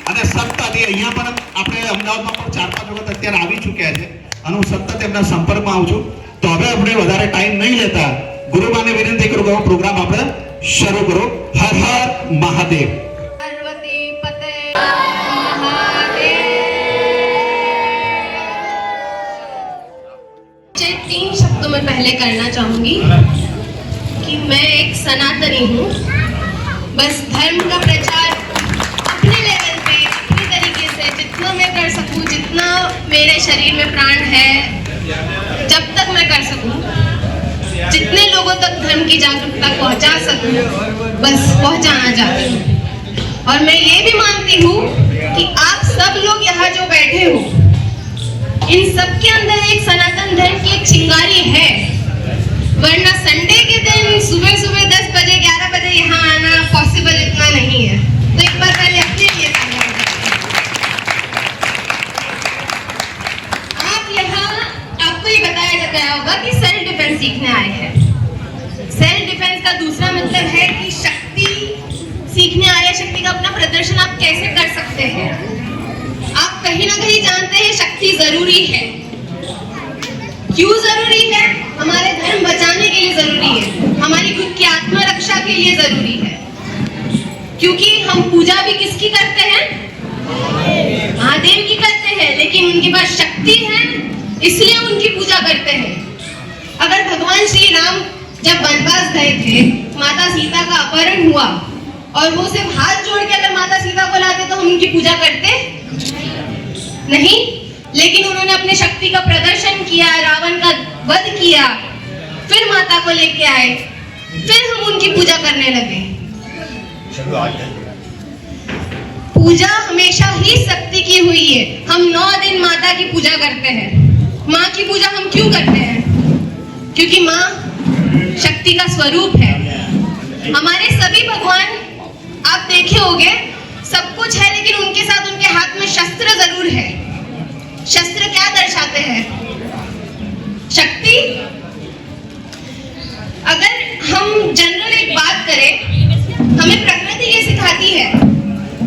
અને સતત અહીંયા પણ આપણે અમદાવાદમાં પણ 4-5 વખત અત્યારે આવી ચૂક્યા છે, અને હું સતત એમના સંપર્કમાં આવું છું. તો હવે આપણે વધારે ટાઈમ નહીં લેતા, ગુરુમાને વિનંતી કરું કે પ્રોગ્રામ આપણે શરૂ કરો. હર હર મહાદેવ. पार्वती पते महादेव। 3 शब्दों में पहले करना चाहूंगी कि मैं एक सनातनी हूँ। बस धर्म का प्रचार अपने लेवल पे, अपने तरीके से जितना मैं कर सकूँ, जितना मेरे शरीर में प्राण है, जब तक मैं कर सकूँ, जितने लोगों तक धर्म की जागरूकता पहुंचा सकूं, बस पहुंचाना चाहती हूँ। और मैं ये भी मानती हूँ कि आप सब लोग यहाँ जो बैठे हो, इन सब के अंदर एक सनातन धर्म की एक चिंगारी है, वरना संडे के दिन सुबह 10 बजे 11 बजे यहाँ आना पॉसिबल इतना नहीं है। तो एक बार पहले अपने लिए आप यहाँ, आपको ये बताया गया होगा कि सेल्फ डिफेंस सीखने आए हैं। सेल्फ डिफेंस का दूसरा मतलब है कि शक्ति सीखने आए, शक्ति का अपना प्रदर्शन आप कैसे कर सकते हैं। आप कहीं ना कहीं जानते हैं शक्ति जरूरी है। क्यों जरूरी है? हमारे धर्म बचाने के लिए जरूरी है, हमारी खुद की आत्मरक्षा के लिए जरूरी है। क्योंकि हम पूजा भी किसकी करते हैं? महादेव की करते हैं, लेकिन उनके पास शक्ति है इसलिए उनकी पूजा करते हैं। अगर भगवान श्री राम जब वनवास गए थे, माता सीता का अपहरण हुआ, और वो सिर्फ हाथ जोड़ के अगर माता सीता को लाते तो हम उनकी पूजा करते नहीं। लेकिन उन्होंने अपने शक्ति का प्रदर्शन किया, रावण का वध किया, फिर माता को लेके आए, फिर हम उनकी पूजा करने लगे। पूजा हमेशा ही शक्ति की हुई है। हम 9 दिन माता की पूजा करते हैं। माँ की पूजा हम क्यों करते हैं? क्योंकि माँ शक्ति का स्वरूप है। हमारे सभी भगवान आप देखे होंगे, सब कुछ है, लेकिन उनके साथ उनके हाथ में शस्त्र जरूर है। शस्त्र क्या दर्शाते हैं? शक्ति। अगर हम जनरल एक बात करें, हमें प्रकृति ये सिखाती है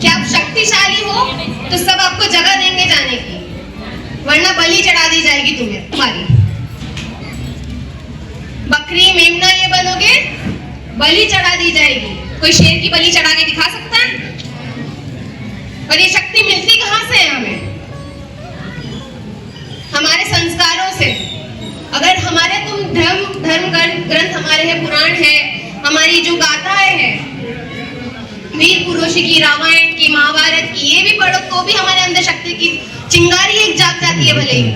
कि आप शक्तिशाली हो तो सब आपको जगह देंगे जाने की, वरना बलि चढ़ा दी जाएगी तुम्हारी। बकरी मेमना ये बनोगे, बलि चढ़ा दी जाएगी। कोई शेर की बलि चढ़ा के दिखा सकता है? और ये शक्ति मिलती कहाँ से है हमें? हमारे संस्कारों से। अगर हमारे तुम धर्म ग्रंथ हमारे हैं, पुराण है, हमारी जो गाथाएं हैं, वीर पुरुष की, रामायण की, महाभारत की, ये भी पढ़ो तो भी हमारे अंदर शक्ति की चिंगारी एक जाग जाती है। भले ही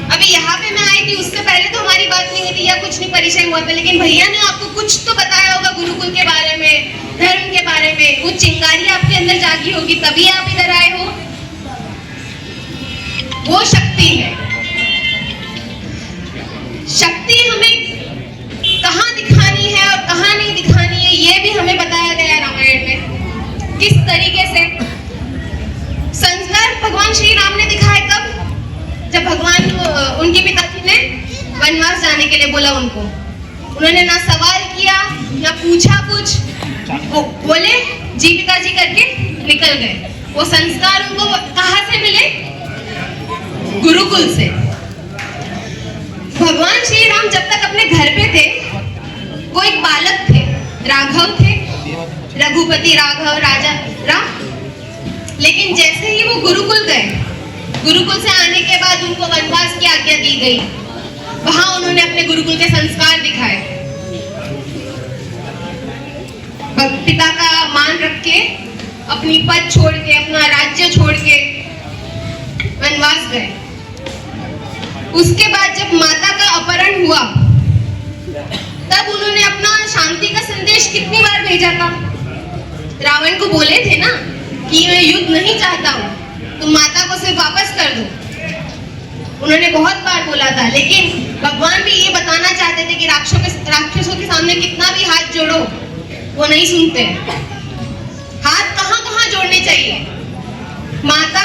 अभी यहाँ पे मैं आई थी, उससे पहले तो हमारी बात नहीं हुई थी या कुछ नहीं परिचय हुआ था, लेकिन भैया ने आपको कुछ तो बताया होगा गुरुकुल के बारे में, धर्म के बारे में, वो चिंगारी आपके अंदर जागी होगी, तभी आप इधर आए हो। वो शक्ति है। शक्ति हमें कहाँ दिखानी है और कहाँ नहीं दिखानी है, ये भी हमें बताया गया रामायण में। किस तरीके से संस्कार भगवान श्री राम ने दिखाए, कब? जब भगवान उनके पिताजी ने वनवास जाने के लिए बोला उनको, उन्होंने ना सवाल किया ना पूछा कुछ, वो बोले जी पिताजी करके निकल गए। वो संस्कार उनको कहाँ से मिले? गुरुकुल से। भगवान श्री राम जब तक अपने घर पे थे, वो एक बालक थे, राघव थे, रघुपति राघव राजा राम। लेकिन जैसे ही वो गुरुकुल गए, गुरुकुल से आने के बाद उनको वनवास की आज्ञा दी गई, वहां उन्होंने अपने गुरुकुल के संस्कार दिखाए। पिता का मान रख के, अपनी पद छोड़ के, अपना राज्य छोड़ के वनवास गए। उसके बाद जब माता का अपहरण हुआ, तब उन्होंने अपना शांति का संदेश कितनी बार भेजा था? रावण को बोले थे ना कि मैं युद्ध नहीं चाहता हूँ, तुम माता को सिर्फ वापस कर दो। उन्होंने बहुत बार बोला था, लेकिन भगवान भी ये बताना चाहते थे कि राक्षसों के सामने कितना भी हाथ जोड़ो, वो नहीं सुनते। हाथ कहाँ कहाँ जोड़ने चाहिए? माता,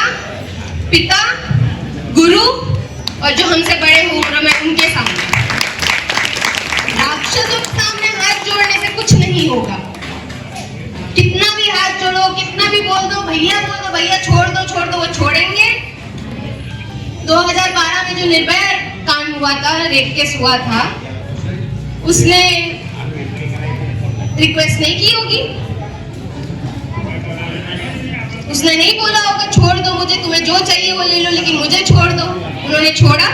पिता, गुरु और जो हमसे बड़े हो उम्र में, उनके सामने। राक्षसों के सामने हाथ जोड़ने से कुछ नहीं होगा। कितना भी हाथ जोड़ो, कितना भी बोल दो, भैया बोल दो, भैया छोड़ दो, वो छोड़ेंगे? 2012 में जो निर्भया कांड हुआ था, रेप केस हुआ था, उसने रिक्वेस्ट नहीं की होगी, उसने नहीं बोला होगा छोड़ दो मुझे, तुम्हें जो चाहिए वो ले लो, लेकिन मुझे छोड़ दो। उन्होंने छोड़ा।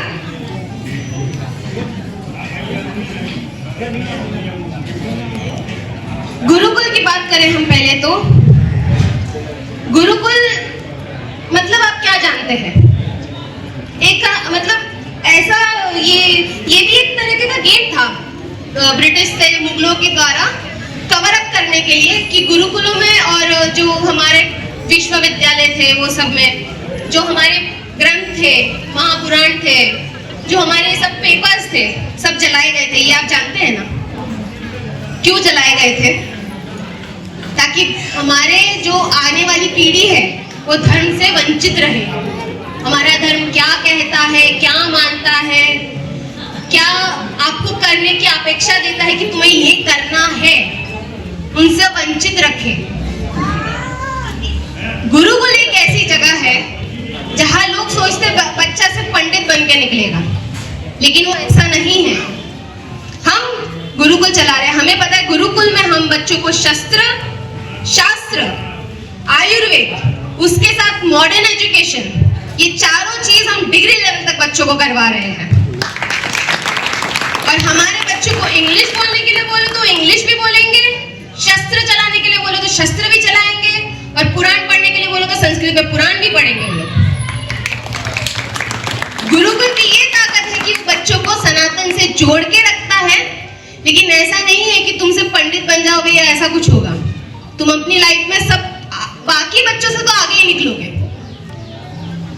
गुरुकुल की बात करें हम पहले तो, गुरुकुल मतलब आप क्या जानते हैं? एक मतलब ऐसा ये भी एक तरीके का गेम था ब्रिटिश से, मुगलों के द्वारा कवर अप करने के लिए कि गुरुकुलों में और जो हमारे विश्वविद्यालय थे, वो सब में जो हमारे ग्रंथ थे, महापुराण थे, जो हमारे सब पेपर्स थे, सब जलाए गए थे। ये आप जानते हैं ना क्यों जलाए गए थे? ताकि हमारे जो आने वाली पीढ़ी है वो धर्म से वंचित रहे। हमारा धर्म क्या कहता है, क्या मानता है, क्या आपको करने की अपेक्षा देता है कि तुम्हें ये करना है, उनसे वंचित रखे। गुरुकुल एक ऐसी जगह है जहां लोग सोचते बच्चा सिर्फ पंडित बन के निकलेगा, लेकिन वो ऐसा नहीं है। हम गुरुकुल चला रहे हैं, हमें पता है गुरुकुल में हम बच्चों को शस्त्र, शास्त्र, आयुर्वेद, उसके साथ मॉडर्न एजुकेशन, ये चारों चीज हम डिग्री लेवल तक बच्चों को करवा रहे हैं। और हमारे बच्चों को इंग्लिश बोलने के लिए बोलो तो इंग्लिश भी बोलेंगे, शस्त्र चलाने के लिए बोलो तो शस्त्र भी चलाएंगे, और पुराण पढ़ने के लिए बोलो तो संस्कृत में पुराण भी पढ़ेंगे वो लोग। गुरुकुल की ये ताकत है कि वो बच्चों को सनातन से जोड़ के रखता है, लेकिन ऐसा नहीं है कि तुम सिर्फ पंडित बन जाओगे या ऐसा कुछ होगा। तुम अपनी लाइफ में सब बाकी बच्चों से तो आगे ही निकलोगे।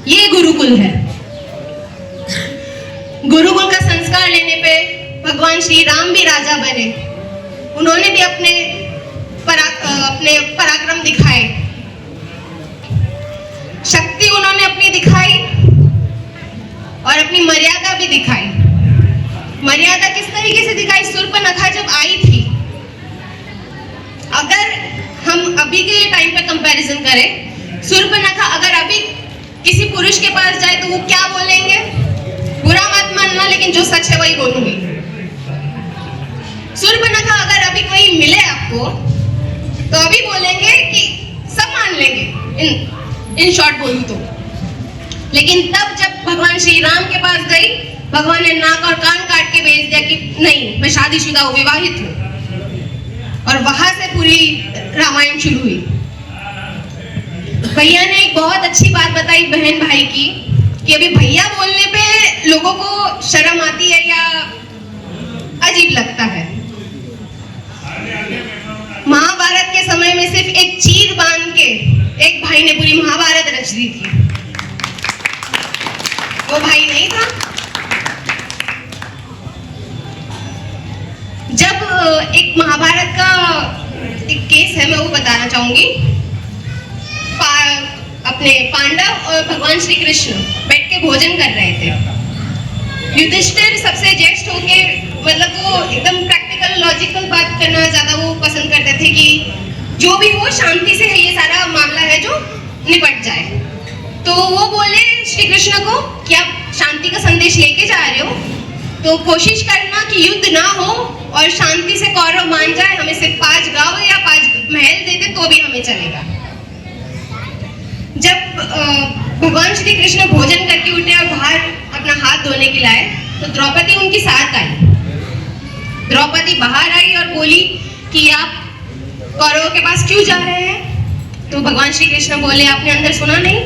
ये गुरुकुल है। गुरुकुल का संस्कार लेने पे भगवान श्री राम भी राजा बने। उन्होंने भी अपने पराक्रम दिखाए, शक्ति उन्होंने अपनी दिखाई और अपनी मर्यादा भी दिखाई। मर्यादा किस तरीके से दिखाई? शूर्पणखा जब आई थी, अगर हम अभी के टाइम पे कंपैरिजन करें, शूर्पणखा अगर अभी किसी पुरुष के पास जाए तो वो क्या बोलेंगे? बुरा मत मानना, लेकिन जो सच है वही बोलूंगी। शूर्पणखा अगर अभी कोई मिले आपको तो अभी बोलेंगे कि सब मान लेंगे, इन शॉर्ट बोलूं तो। लेकिन तब जब भगवान श्री राम के पास गई, भगवान ने नाक और कान काट के भेज दिया कि नहीं, मैं शादीशुदा हूँ, विवाहित हूँ। और वहां से पूरी रामायण शुरू हुई। भैया ने एक बहुत अच्छी बात बताई बहन भाई की, कि अभी भैया बोलने पे लोगों को शर्म आती है या अजीब लगता है। महाभारत के समय में सिर्फ एक चीर बांध के एक भाई ने पूरी महाभारत रच दी थी। वो भाई नहीं था। जब एक महाभारत का एक केस है, मैं वो बताना चाहूंगी। अपने पांडव और भगवान श्री कृष्ण बैठ के भोजन कर रहे थे। युधिष्ठिर सबसे ज्येष्ठ होके, मतलब वो एकदम प्रैक्टिकल लॉजिकल बात करना ज्यादा वो पसंद करते थे कि जो भी हो शांति से ये सारा मामला है जो निपट जाए। तो वो बोले श्री कृष्ण को कि आप शांति का संदेश लेके जा रहे हो, तो कोशिश करना कि युद्ध ना हो और शांति से कौरव मान जाए, हमें सिर्फ 5 गांव या 5 महल दे दे तो भी हमें चलेगा। जब भगवान श्री कृष्ण भोजन करके उठे और बाहर अपना हाथ धोने के लाए, तो द्रौपदी उनके साथ आई। द्रौपदी बाहर आई और बोली कि आप कौरवों के पास क्यों जा रहे हैं? तो भगवान श्री कृष्ण बोले, आपने अंदर सुना नहीं?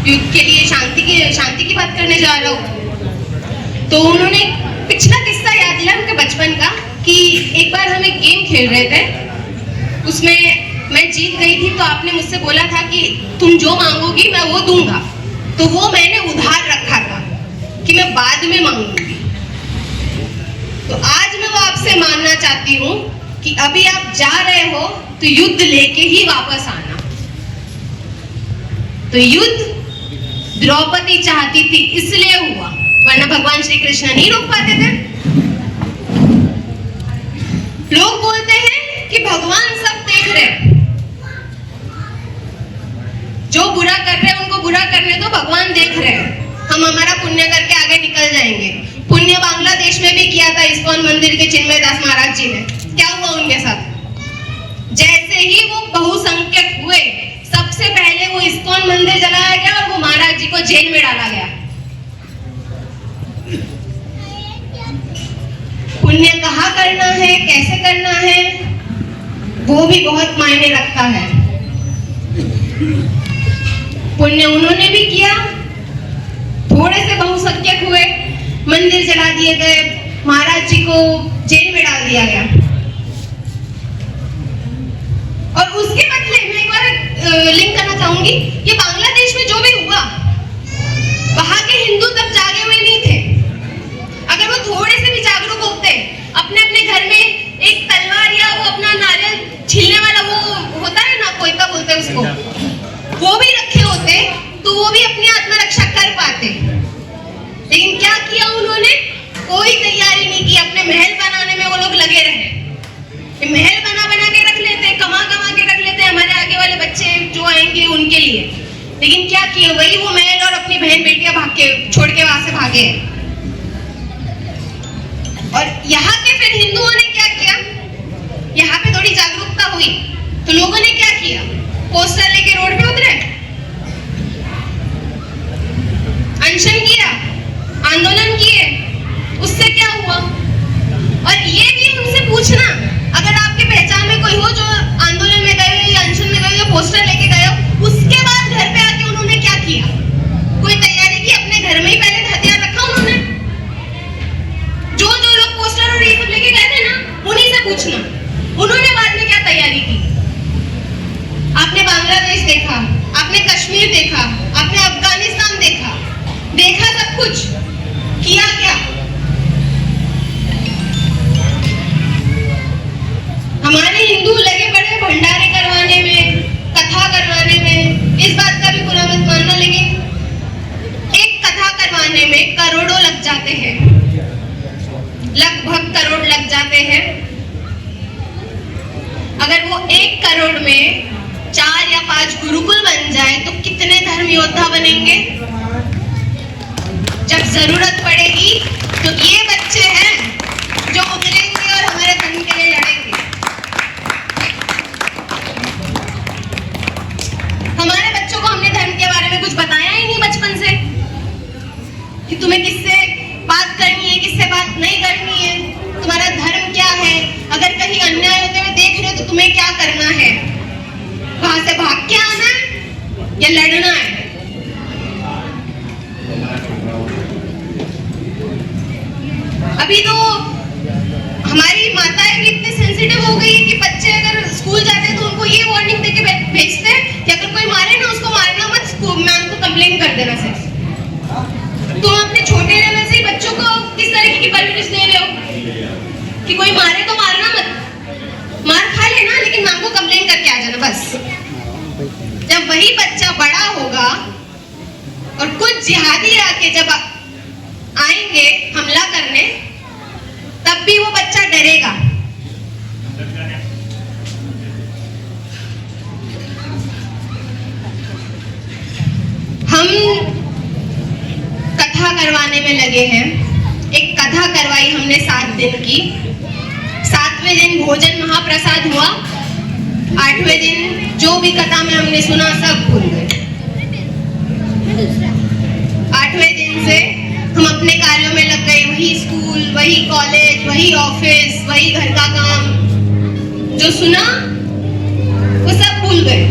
युद्ध के लिए शांति की बात करने जा रहा हूँ। तो उन्होंने पिछला किस्सा याद दिला उनके बचपन का, कि एक बार हम एक गेम खेल रहे थे, उसमें मैं जीत गई थी, तो आपने मुझसे बोला था कि तुम जो मांगोगी मैं वो दूंगा। तो वो मैंने उधार रखा था कि मैं बाद में मांगूंगी। तो आज मैं वो आपसे मानना चाहती हूँ कि अभी आप जा रहे हो तो युद्ध लेके ही वापस आना। तो युद्ध द्रौपदी चाहती थी इसलिए हुआ, वरना भगवान श्री कृष्ण नहीं रोक पाते थे। लोग बोलते हैं कि भगवान सब देख रहे हैं, जो बुरा कर रहे हैं उनको बुरा करने दो, भगवान देख रहे हैं, हम हमारा पुण्य करके आगे निकल जाएंगे। पुण्य बांग्लादेश में भी किया था इस्कॉन मंदिर के चिन्मय दास महाराज जी ने। क्या हुआ उनके साथ? जैसे ही वो बहुसंख्यक हुए, सबसे पहले वो इस्कॉन मंदिर जलाया गया और वो महाराज जी को जेल में डाला गया। पुण्य कहाँ करना है, कैसे करना है, वो भी बहुत मायने रखता है। पुण्य उन्होंने भी किया, थोड़े से बहुसंख्यक हुए, मंदिर जला दिए गए, महाराज जी को जेल में डाल दिया गया। और उसके बदले मैं एक बार लिंक करना चाहूंगी, ये बांग्लादेश में जो भी हुआ, वहां के हिंदू तब जागे हुए नहीं थे। अगर वो थोड़े से भी जागरूक होते, अपने अपने घर में एक तलवार या वो अपना नारियल छीलने वाला वो होता है ना, कोयता बोलते हैं उसको, वो भी रखे होते, तो वो भी अपनी आत्मरक्षा कर पाते। लेकिन क्या किया उन्होंने? कोई तैयारी नहीं की। अपने महल बनाने में वो लोग लगे रहे। महल बना के रख लेते, कमा के रख लेते हमारे आगे वाले बच्चे जो आएंगे उनके लिए। लेकिन क्या किया? वही वो महल और अपनी बहन बेटियां भाग के छोड़ के वहां से भागे। और यहाँ के फिर हिंदुओं ने क्या किया? यहाँ पे थोड़ी जागरूकता हुई तो लोगों ने क्या किया? पोस्टर लेके रोड पे उतरे, अनशन किया, आंदोलन किए। उससे क्या हुआ? और ये भी उनसे पूछना, अगर आपके पहचान में कोई हो जो आंदोलन में गए या अनशन में गए या पोस्टर लेके गए हो, उसके बाद घर पे आके उन्होंने क्या किया? कोई तैयारी की? अपने घर में ही पहले हथियार रखा उन्होंने। जो लोग पोस्टर और ये सब लेके गए थे ना, उन्हीं से पूछना उन्होंने बाद में क्या तैयारी की। आपने बांग्लादेश देखा, आपने कश्मीर देखा, आपने अफगानिस्तान देखा सब कुछ, किया क्या? हमारे हिंदू लगे पड़े भंडारे करवाने में, कथा करवाने में। इस बात का भी बुरा मत मानना, लेकिन एक कथा करवाने में करोड़ों लग जाते हैं, लगभग करोड़ लग जाते हैं। अगर वो 1 करोड़ में 4 या 5 गुरुकुल बन जाए तो कितने धर्म योद्धा बनेंगे? जब जरूरत पड़ेगी तो ये बच्चे हैं जो उतरेंगे और हमारे धर्म के लिए लड़ेंगे। हमारे बच्चों को हमने धर्म के बारे में कुछ बताया ही नहीं बचपन से। या लड़ना है? अभी तो हमारी माताएं भी इतनी सेंसिटिव हो गई है कि बच्चे अगर स्कूल जाते हैं तो उनको ये वार्निंग देके भेजते हैं कि अगर कोई मारे ना उसको मारना मत, मैम को कंप्लेन कर देना सिर्फ। तुम अपने छोटे लेवल से ही बच्चों को किस तरीके की परवरिश दे रहे हो कि कोई मारे तो मारना मत, मार खा लेना लेकिन मैम को कंप्लेन करके आ जाना बस। जब वही बच्चा बड़ा होगा और कुछ जिहादी आके जब आएंगे हमला करने, तब भी वो बच्चा डरेगा। हम कथा करवाने में लगे हैं। एक कथा करवाई हमने 7 दिन की। 7वें दिन भोजन महाप्रसाद हुआ। 8वें दिन जो भी कथा में हमने सुना सब भूल गए। 8वें दिन से हम अपने कार्यों में लग गए, वही स्कूल, वही कॉलेज, वही ऑफिस, वही घर का काम। जो सुना वो सब भूल गए।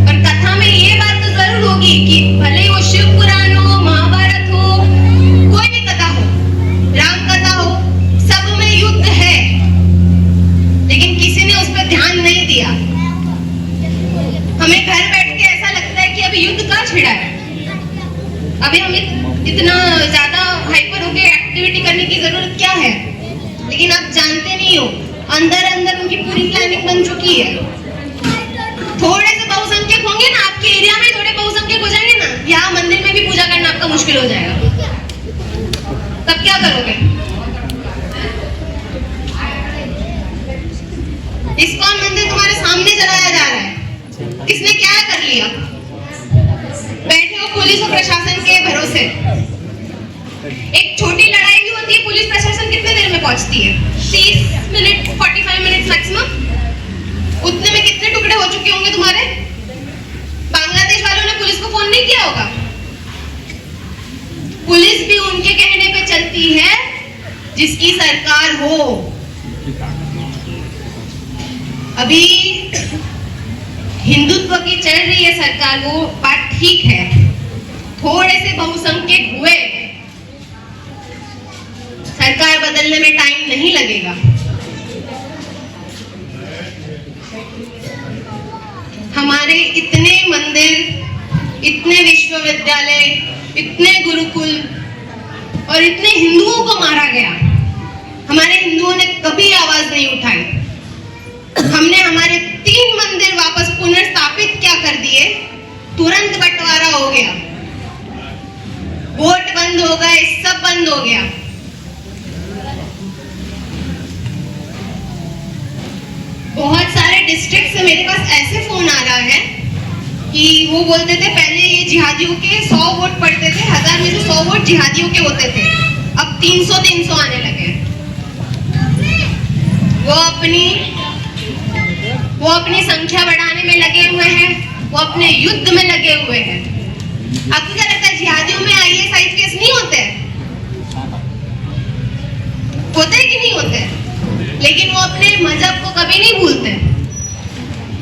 और कथा में ये बात तो जरूर होगी कि भले ही वो शिव पुराण हो, महाभारत हो, कोई भी कथा हो, राम कथा हो, सब में युद्ध है, लेकिन किसी ने उस पर ध्यान नहीं दिया। हमें घर बैठ के ऐसा लगता है कि अभी युद्ध कहाँ छिड़ा है, अभी हमें इतना ज्यादा हाइपर होके एक्टिविटी करने की जरूरत क्या है। लेकिन आप जानते नहीं हो, अंदर अंदर उनकी पूरी प्लानिंग बन चुकी है। थोड़े से बहुसंख्यक होंगे ना आपके एरिया में, थोड़े बहुसंख्यक हो जाएंगे ना, यहाँ मंदिर में भी पूजा करना आपका मुश्किल हो जाएगा। तब क्या करोगे? इस्कॉन मंदिर तुम्हारे सामने जलाया जा रहा है, किसने क्या कर लिया? बैठे हो पुलिस और प्रशासन के भरोसे। एक छोटी लड़ाई भी होती है, पुलिस प्रशासन कितने देर में पहुंचती है? 30 मिनट, 45 मिनट मैक्सिमम। उतने में कितने टुकड़े हो चुके होंगे तुम्हारे? बांग्लादेश वालों ने पुलिस को फोन नहीं किया होगा। पुलिस भी उनके कहने पे चलती है जिसकी सरकार हो। अभी हिंदुत्व की चल रही है सरकार, वो बात ठीक है। थोड़े से बहुसंख्यक हुए, सरकार बदलने में टाइम नहीं लगेगा। हमारे इतने मंदिर, इतने विश्वविद्यालय, इतने गुरुकुल और इतने हिंदुओं को मारा गया, हमारे हिंदुओं ने कभी आवाज नहीं उठाई। हमने हमारे 3 मंदिर वापस पुनर्स्थापित क्या कर दिए, तुरंत बंटवारा हो गया, वोट बंद हो गए, सब बंद हो गया। बहुत सारे डिस्ट्रिक्ट से मेरे पास ऐसे फोन आ रहा है कि वो बोलते थे पहले ये जिहादियों के 100 वोट पड़ते थे, 1000 में से 100 वोट जिहादियों के होते थे, अब 300 आने लगे। वो अपनी संख्या बढ़ाने में लगे हुए हैं, वो अपने युद्ध में लगे हुए हैं। आपको क्या लगता है जिहादियों में IAS केस नहीं होते हैं? होते हैं कि नहीं होते हैं? लेकिन वो अपने मजहब को कभी नहीं भूलते।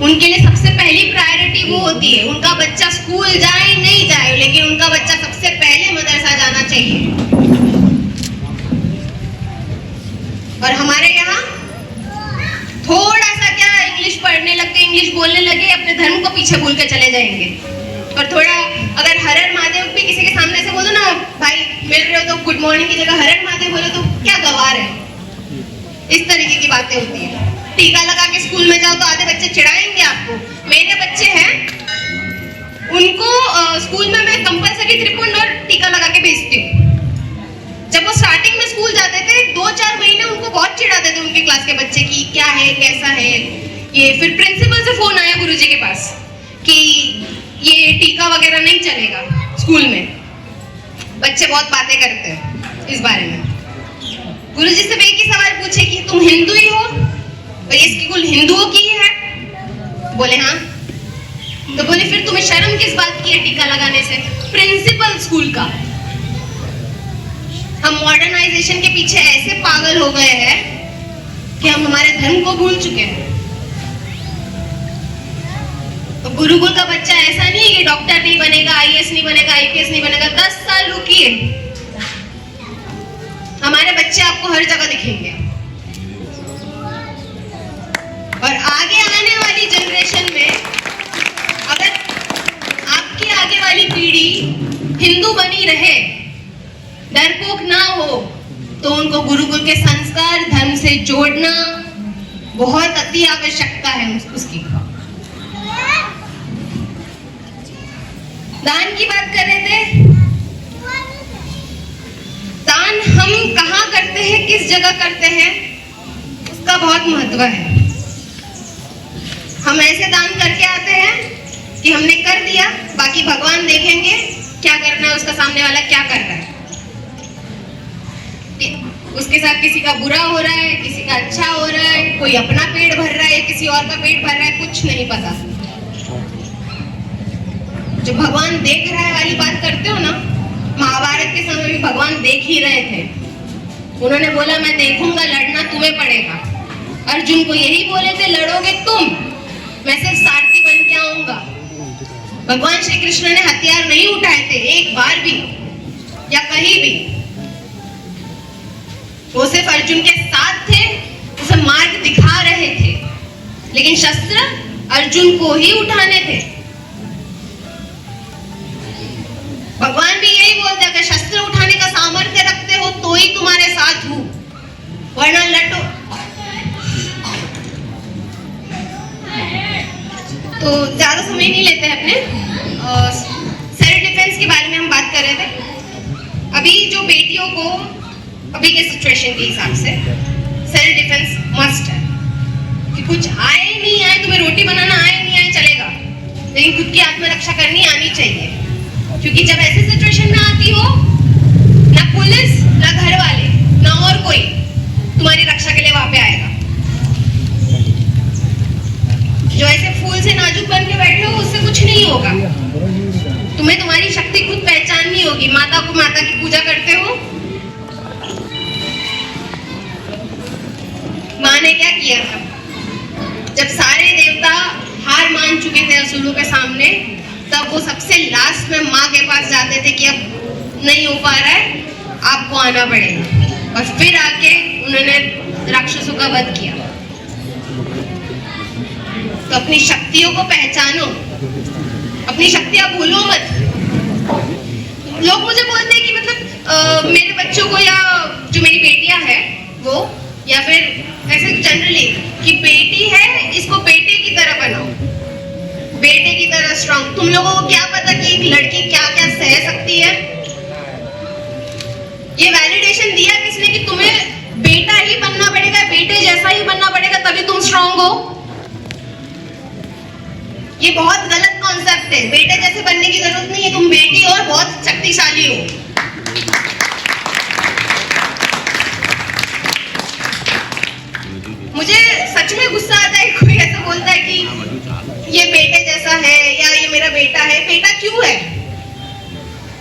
उनके लिए सबसे पहली प्रायोरिटी वो होती है, उनका बच्चा स्कूल जाए नहीं जाए, लेकिन उनका बच्चा सबसे पहले मदरसा जाना चाहिए। और हमारे यहाँ थोड़ा सा क्या, इंग्लिश पढ़ने लग गए, इंग्लिश बोलने लगे, अपने धर्म को पीछे भूल के चले जाएंगे। और थोड़ा अगर हर हर महादेव भी किसी के सामने से बोलो ना, भाई मिल रहे हो तो गुड मॉर्निंग की जगह हर हर महादेव बोलो तो क्या गवार है। इस तरीके की बातें होती है। टीका लगा के स्कूल में जाओ तो आधे बच्चे चिढ़ाएंगे आपको। मेरे बच्चे हैं, उनको स्कूल में मैं कंपलसरी त्रिपुंड और टीका लगा के भेजती हूँ। जब वो स्टार्टिंग में स्कूल जाते थे 2-4 महीने उनको बहुत चिढ़ाते थे उनके क्लास के बच्चे की क्या है कैसा है ये। फिर प्रिंसिपल से फोन आया गुरुजी के पास कि ये टीका वगैरह नहीं चलेगा स्कूल में, बच्चे बहुत बातें करते हैं इस बारे में। गुरुजी से एक ही सवाल पूछे कि तुम हिंदू ही हो और ये स्कूल हिंदुओं की है? बोले हाँ। तो बोले फिर तुम्हें शर्म किस बात की है टीका लगाने से? प्रिंसिपल स्कूल का। हम मॉडर्नाइजेशन के पीछे ऐसे पागल हो गए हैं कि हम हमारे धर्म को भूल चुके हैं। तो गुरुकुल का बच्चा ऐसा नहीं है कि डॉक्टर नहीं नहीं बनेगा, IPS नहीं बनेगा, 10 साल रुकिए, हमारे बच्चे आपको हर जगह दिखेंगे। और आगे आने वाली जनरेशन में अगर आपकी आगे वाली पीढ़ी हिंदू बनी रहे, डरपोक ना हो, तो उनको गुरुकुल के संस्कार धर्म से जोड़ना बहुत अति आवश्यकता है उसकी। दान की बात कर रहे थे। दान हम कहाँ करते हैं, किस जगह करते हैं, उसका बहुत महत्व है। हम ऐसे दान करके आते हैं कि हमने कर दिया, बाकी भगवान देखेंगे क्या करना है, उसका सामने वाला क्या कर रहा है, उसके साथ किसी का बुरा हो रहा है, किसी का अच्छा हो रहा है, कोई अपना पेट भर रहा है, किसी और का पेट भर रहा है, कुछ नहीं पता। जो भगवान देख रहा है वाली बात करते हो ना, महाभारत के समय भी भगवान देख ही रहे थे। उन्होंने बोला मैं देखूंगा, लड़ना तुम्हें पड़ेगा। अर्जुन को यही बोले थे, लड़ोगे तुम, मैं सिर्फ सारथी बन के आऊंगा। भगवान श्री कृष्ण ने हथियार नहीं उठाए थे एक बार भी या कहीं भी। वो सिर्फ अर्जुन के साथ थे, उसे मार्ग दिखा रहे थे, लेकिन शस्त्र अर्जुन को ही उठाने थे। भगवान भी यही बोलते हैं कि शस्त्र उठाने का सामर्थ्य रखते हो तो ही तुम्हारे साथ हूं, वरना लटो। तो ज्यादा समय नहीं लेते हैं अपने। सेल्फ डिफेंस के बारे में हम बात कर रहे थे। अभी जो बेटियों को अभी के सिचुएशन के हिसाब से सेल्फ डिफेंस मस्ट है कि कुछ आए नहीं आए, तुम्हें रोटी बनाना आए नहीं आए चलेगा, लेकिन खुद की आत्मरक्षा करनी आनी चाहिए। क्योंकि जब ऐसी सिचुएशन में आती हो, ना पुलिस ना घर वाले ना और कोई तुम्हारी रक्षा के लिए वहां पे आएगा। जो ऐसे फूल से नाजुक बन के बैठे हो, उससे कुछ नहीं होगा। तुम्हें तुम्हारी शक्ति खुद पहचाननी होगी। माता को माता की पूजा करते हो, माँ ने क्या किया था, जब सारे देवता हार मान चुके थे असुरों के सामने, तब वो सबसे लास्ट में माँ के पास जाते थे कि अब नहीं हो पा रहा है, आपको आना पड़ेगा। और फिर आके उन्होंने राक्षसों का वध किया। तो अपनी शक्तियों को पहचानो, अपनी शक्तियां भूलो मत। लोग मुझे बोलते हैं कि मतलब मेरे बच्चों को, या जो मेरी बेटियां हैं वो, या फिर ऐसे जनरली कि बेटी है इसको बेटे की तरह बनाओ, बेटे की तरह स्ट्रांग। तुम लोगों को क्या पता कि एक लड़की क्या क्या सह सकती है। ये वैलिडेशन दिया किसने कि तुम्हें बेटा ही बनना पड़ेगा, बेटे जैसा ही बनना पड़ेगा, तभी तुम स्ट्रांग हो। ये बहुत गलत कॉन्सेप्ट है। बेटे जैसे बनने की जरूरत नहीं है, तुम बेटी हो और बहुत शक्तिशाली हो। मुझे सच में गुस्सा आता है, कोई ऐसा बोलता है कि ये बेटे जैसा है या ये मेरा बेटा है। बेटा क्यों है?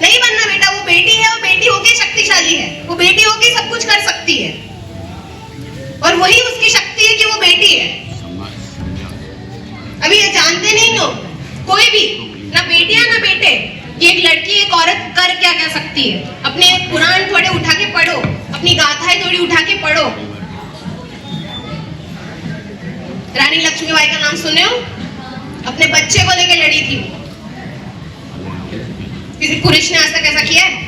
नहीं बनना बेटा, वो बेटी है और बेटी होके शक्तिशाली है, वो बेटी होके सब कुछ कर सकती है और वही उसकी शक्ति है कि वो बेटी है। अभी ये जानते नहीं लोग, कोई भी, ना बेटियां ना बेटे, कि एक लड़की एक औरत कर क्या कर सकती है। अपने पुराण थोड़े उठा के पढ़ो, अपनी गाथाएं थोड़ी उठा के पढ़ो। रानी लक्ष्मीबाई का नाम सुने हो? अपने बच्चे को लेकर लड़ी थी। किसी पुरुष ने आज तक ऐसा किया है?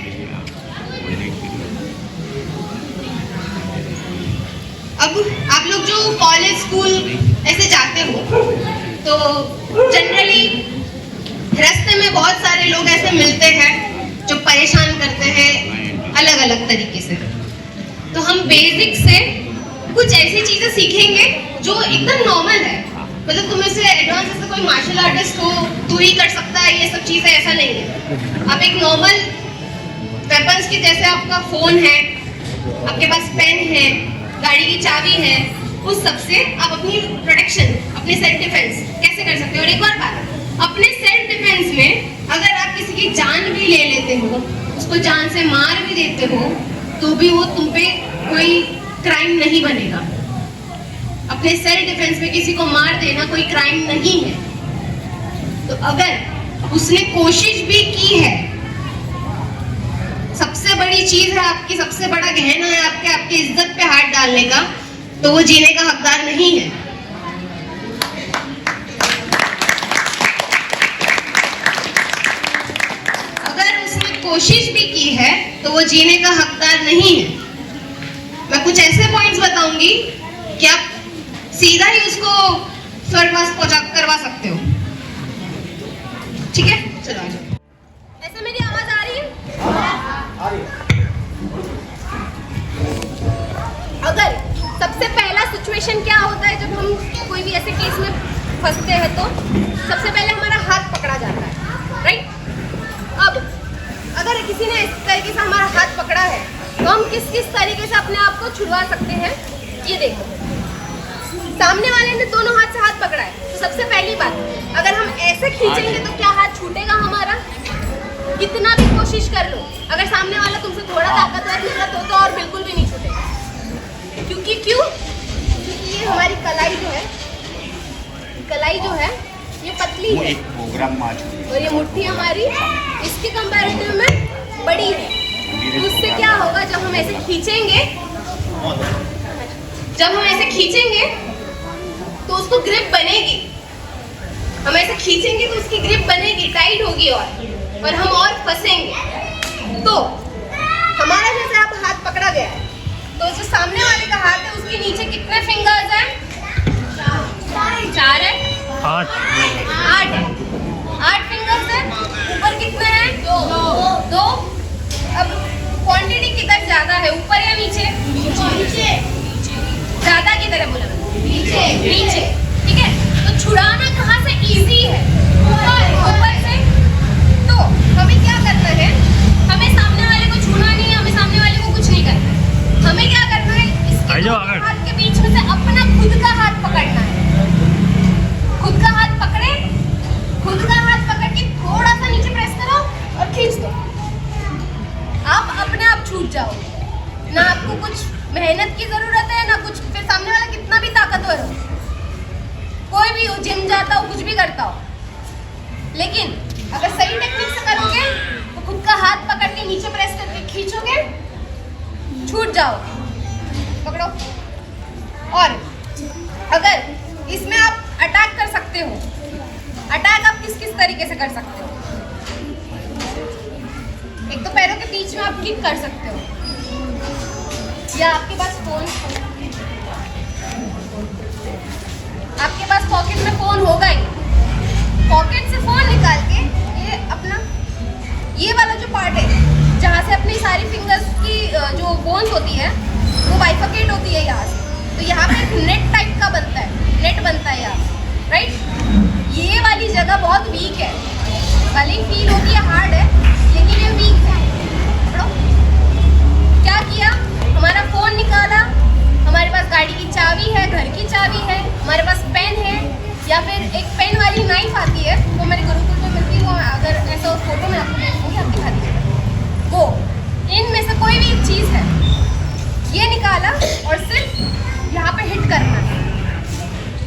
अब आप लोग जो कॉलेज स्कूल ऐसे जाते हो, तो जनरली रास्ते में बहुत सारे लोग ऐसे मिलते हैं जो परेशान करते हैं अलग अलग तरीके से। तो हम बेसिक से कुछ ऐसी चीजें सीखेंगे जो एकदम नॉर्मल है। मतलब तुम्हें से एडवांस से कोई मार्शल आर्टिस्ट हो, तू ही कर सकता है ये सब चीजें, ऐसा नहीं है। आप एक नॉर्मल वेपन्स के जैसे, आपका फोन है, आपके पास पेन है, गाड़ी की चाबी है, उस सब से आप अपनी प्रोटेक्शन, अपनी सेल्फ डिफेंस कैसे कर सकते हो। और एक और बात, अपने सेल्फ डिफेंस में अगर आप किसी की जान भी ले लेते हो, उसको जान से मार भी देते हो, तो भी वो तुम पे कोई क्राइम नहीं बनेगा। अपने सेल्फ डिफेंस में किसी को मार देना कोई क्राइम नहीं है। तो अगर उसने कोशिश भी की है। सबसे बड़ी चीज है आपकी, सबसे बड़ा गहना है आपके इज्जत पे हाथ डालने का, तो वो जीने का हकदार नहीं है। अगर उसने कोशिश भी की है तो वो जीने का हकदार नहीं है। मैं कुछ ऐसे पॉइंट्स बताऊंगी कि आप सीधा ही उसको स्वर्गवास पहुंचा करवा सकते हो। ठीक है, चलो आ जाओ। ऐसे मेरी आवाज आ रही है? अगर सबसे पहला सिचुएशन क्या होता है जब हम कोई भी ऐसे केस में फंसते हैं, तो सबसे पहले हमारा हाथ पकड़ा जाता है, राइट? अब अगर किसी ने इस तरीके से हमारा हाथ पकड़ा है तो हम किस किस तरीके से अपने आप को छुड़वा सकते हैं, ये देखो। सामने वाले ने दोनों हाथ से हाथ पकड़ा है, तो सबसे पहली बात, अगर हम ऐसे खींचेंगे तो क्या हाथ छूटेगा हमारा? कितना भी कोशिश कर लो, अगर सामने वाला तुमसे थोड़ा ताकतवर निकला तो और बिल्कुल भी नहीं छूटेगा। क्योंकि ये हमारी कलाई जो है ये पतली है और ये मुट्ठी हमारी इसके कंपैरेटिव में बड़ी है। तो उससे क्या होगा, जब हम ऐसे खींचेंगे तो उसको ग्रिप बनेगी। हम ऐसे खींचेंगे तो उसकी ग्रिप बनेगी, टाइट होगी और हम और फंसेंगे। तो हमारा जैसे आप हाथ पकड़ा गया है, तो जो सामने वाले का हाथ है उसके नीचे कितने फिंगर्स हैं? 4 है, 8 है, 8 फिंगर्स है। ऊपर कितने हैं? 2। अब क्वांटिटी किधर ज्यादा है, ऊपर या नीचे? ज्यादा किधर है बोला? नीचे। ठीक है, तो छुड़ाना कहाँ से इजी है? ऊपर से। तो हमें क्या करना है, हमें सामने वाले को छूना नहीं है, हमें सामने वाले को कुछ नहीं करना है। हमें क्या करना है, इसके हाथ के बीच में से अपना खुद का हाथ पकड़ना है। खुद का हाथ पकड़ के थोड़ा सा नीचे प्रेस करो और खींच दो। आप अपने आप छूट जाओ, ना आपको कुछ मेहनत की जरूरत है ना कुछ। फिर सामने वाला कितना भी ताकतवर हो, कोई भी हो, जिम जाता हो, कुछ भी करता हो, लेकिन अगर सही टेक्निक से करोगे तो खुद का हाथ पकड़ के नीचे प्रेस करके खींचोगे, छूट जाओ। पकड़ो। और अगर इसमें आप अटैक कर सकते हो, अटैक आप किस किस तरीके से कर सकते हो? एक तो पैरों के बीच में आप किक कर सकते हो, या आपके पास पॉकेट में फोन होगा ही, पॉकेट से फोन निकाल के ये वाला जो पार्ट है जहाँ से अपनी सारी फिंगर्स की जो बोन्स होती है वो बाइफरकेट होती है यहाँ से, तो यहाँ पे एक नेट टाइप का नेट बनता है यहाँ, राइट? ये वाली जगह बहुत वीक है, भले ही फील होती है हार्ड है, लेकिन ये वीक है। क्या किया, हमारा फोन निकाला, हमारे पास गाड़ी की चाबी है, घर की चाबी है, हमारे पास पेन है, या फिर एक पेन वाली नाइफ आती है, वो मेरे गुरुकुल में मिलती है, वो अगर ऐसा उस फोटो में आपको देखूंगी, आप दिखा दीजिएगा। वो इनमें से कोई भी एक चीज़ है, ये निकाला और सिर्फ यहाँ पे हिट करना है।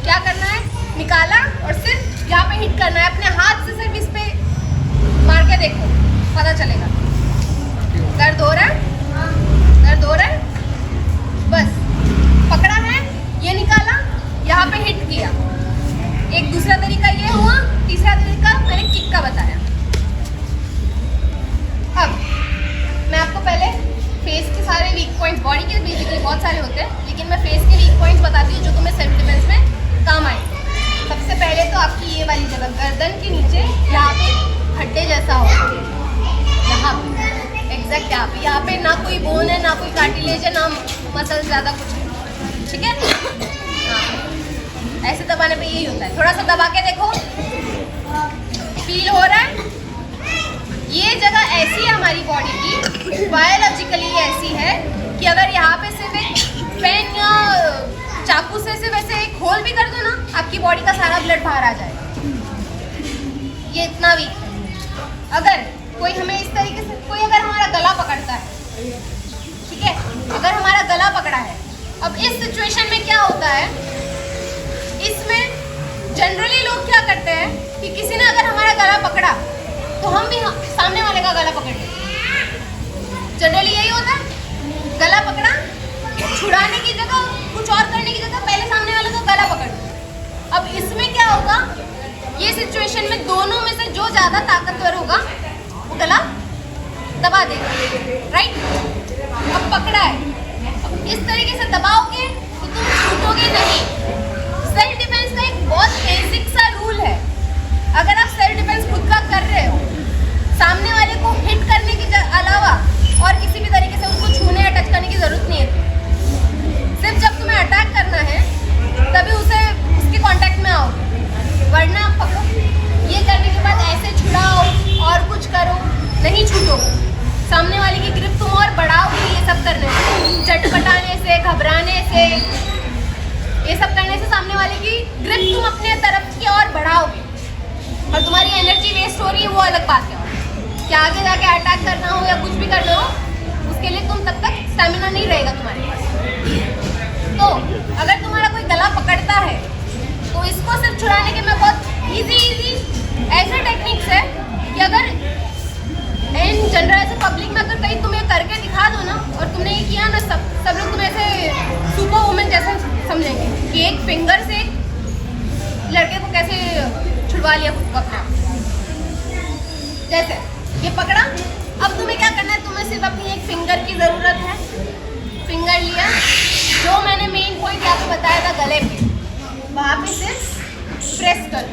क्या करना है, निकाला और सिर्फ यहाँ पे हिट करना है, अपने हाथ से सिर्फ इस पे मार के देखो, पता चलेगा। दर्द हो रहा है? बस पकड़ा है, ये निकाला, यहाँ पे हिट किया। एक दूसरा तरीका ये हुआ, तीसरा तरीका मैंने किक का बताया। अब मैं आपको पहले फेस के सारे वीक पॉइंट्स, बॉडी के बेसिकली बहुत सारे होते हैं, लेकिन मैं फेस के वीक पॉइंट्स बताती हूँ जो तुम्हें सेल्फ डिफेंस में काम आए। सबसे पहले तो आपकी ये वाली जगह, गर्दन के नीचे यहाँ पे खड्डे जैसा होगा, यहाँ पे एग्जैक्ट यहाँ पे ना कोई बोन है, ना कोई कार्टिलेज है, ना मसल, ज़्यादा कुछ है। ठीक है, ऐसे दबाने पे यही होता है। थोड़ा सा दबा के देखो, फील हो रहा है? ये जगह ऐसी है हमारी बॉडी की, बायोलॉजिकली ऐसी है कि अगर यहाँ पे सिर्फ एक पेन या चाकू से सिर्फ ऐसे एक होल भी कर दो ना, आपकी बॉडी का सारा ब्लड बाहर आ जाएगा। ये इतना वीक है। अगर कोई हमें इस तरीके से, कोई अगर हमारा गला पकड़ता है, ठीक है, अगर हमारा गला पकड़ा है, अब इस सिचुएशन में क्या होता है, इसमें जनरली लोग क्या करते हैं कि किसी ने अगर हमारा गला पकड़ा तो हम भी सामने वाले का गला पकड़ लेते हैं। जनरली यही होता है, गला पकड़ा, छुड़ाने की जगह कुछ और करने की जगह पहले सामने वाले का गला पकड़ लो। अब इसमें क्या होगा, ये सिचुएशन में दोनों में से जो ज़्यादा ताकतवर होगा वो गला दबा देगा, राइट। अब पकड़ा है, अब इस तरीके से दबाओगे तो तुम छूटोगे नहीं। सेल्फ डिफेंस का एक बहुत बेसिक सा रूल है, अगर आप सेल्फ डिफेंस खुद का कर रहे हो, सामने वाले को हिट करने के अलावा और किसी भी तरीके से उसको छूने या टच करने की जरूरत नहीं है। सिर्फ जब तुम्हें अटैक करना है तभी उसके कांटेक्ट में आओ, वरना आप पकड़ो, ये करने के बाद ऐसे छुड़ाओ और कुछ करो, नहीं छूटो। सामने वाले की ग्रिप तुम और बढ़ाओगे ये सब करने से, चटपटाने से, घबराने से, ये सब करने से सामने वाले की ग्रिप तुम अपने तरफ की और बढ़ाओगे और तुम्हारी एनर्जी वेस्ट हो रही है, वो अलग बात है। कि आगे जाके अटैक करना हो या कुछ भी करना हो, उसके लिए तुम तब तक स्टैमिना नहीं रहेगा तुम्हारे पास। तो अगर तुम्हारा कोई गला पकड़ता है तो इसको सिर्फ छुड़ाने के में बहुत इजी ऐसे टेक्निक्स है कि अगर इन जनरल ऐसे पब्लिक में अगर कहीं तुम्हें करके दिखा दो ना और तुमने ये किया ना, सब लोग तुम्हें ऐसे सुपर वुमेन जैसा समझेंगे कि एक फिंगर से लड़के को कैसे छुड़वा लिया खुद को अपने आप। जैसे ये पकड़ा, अब तुम्हें क्या करना है, तुम्हें सिर्फ अपनी एक फिंगर की ज़रूरत है। फिंगर लिया, जो मैंने मेन पॉइंट यहाँ पे बताया था गले पे, वहाँ पे सिर्फ प्रेस कर लो,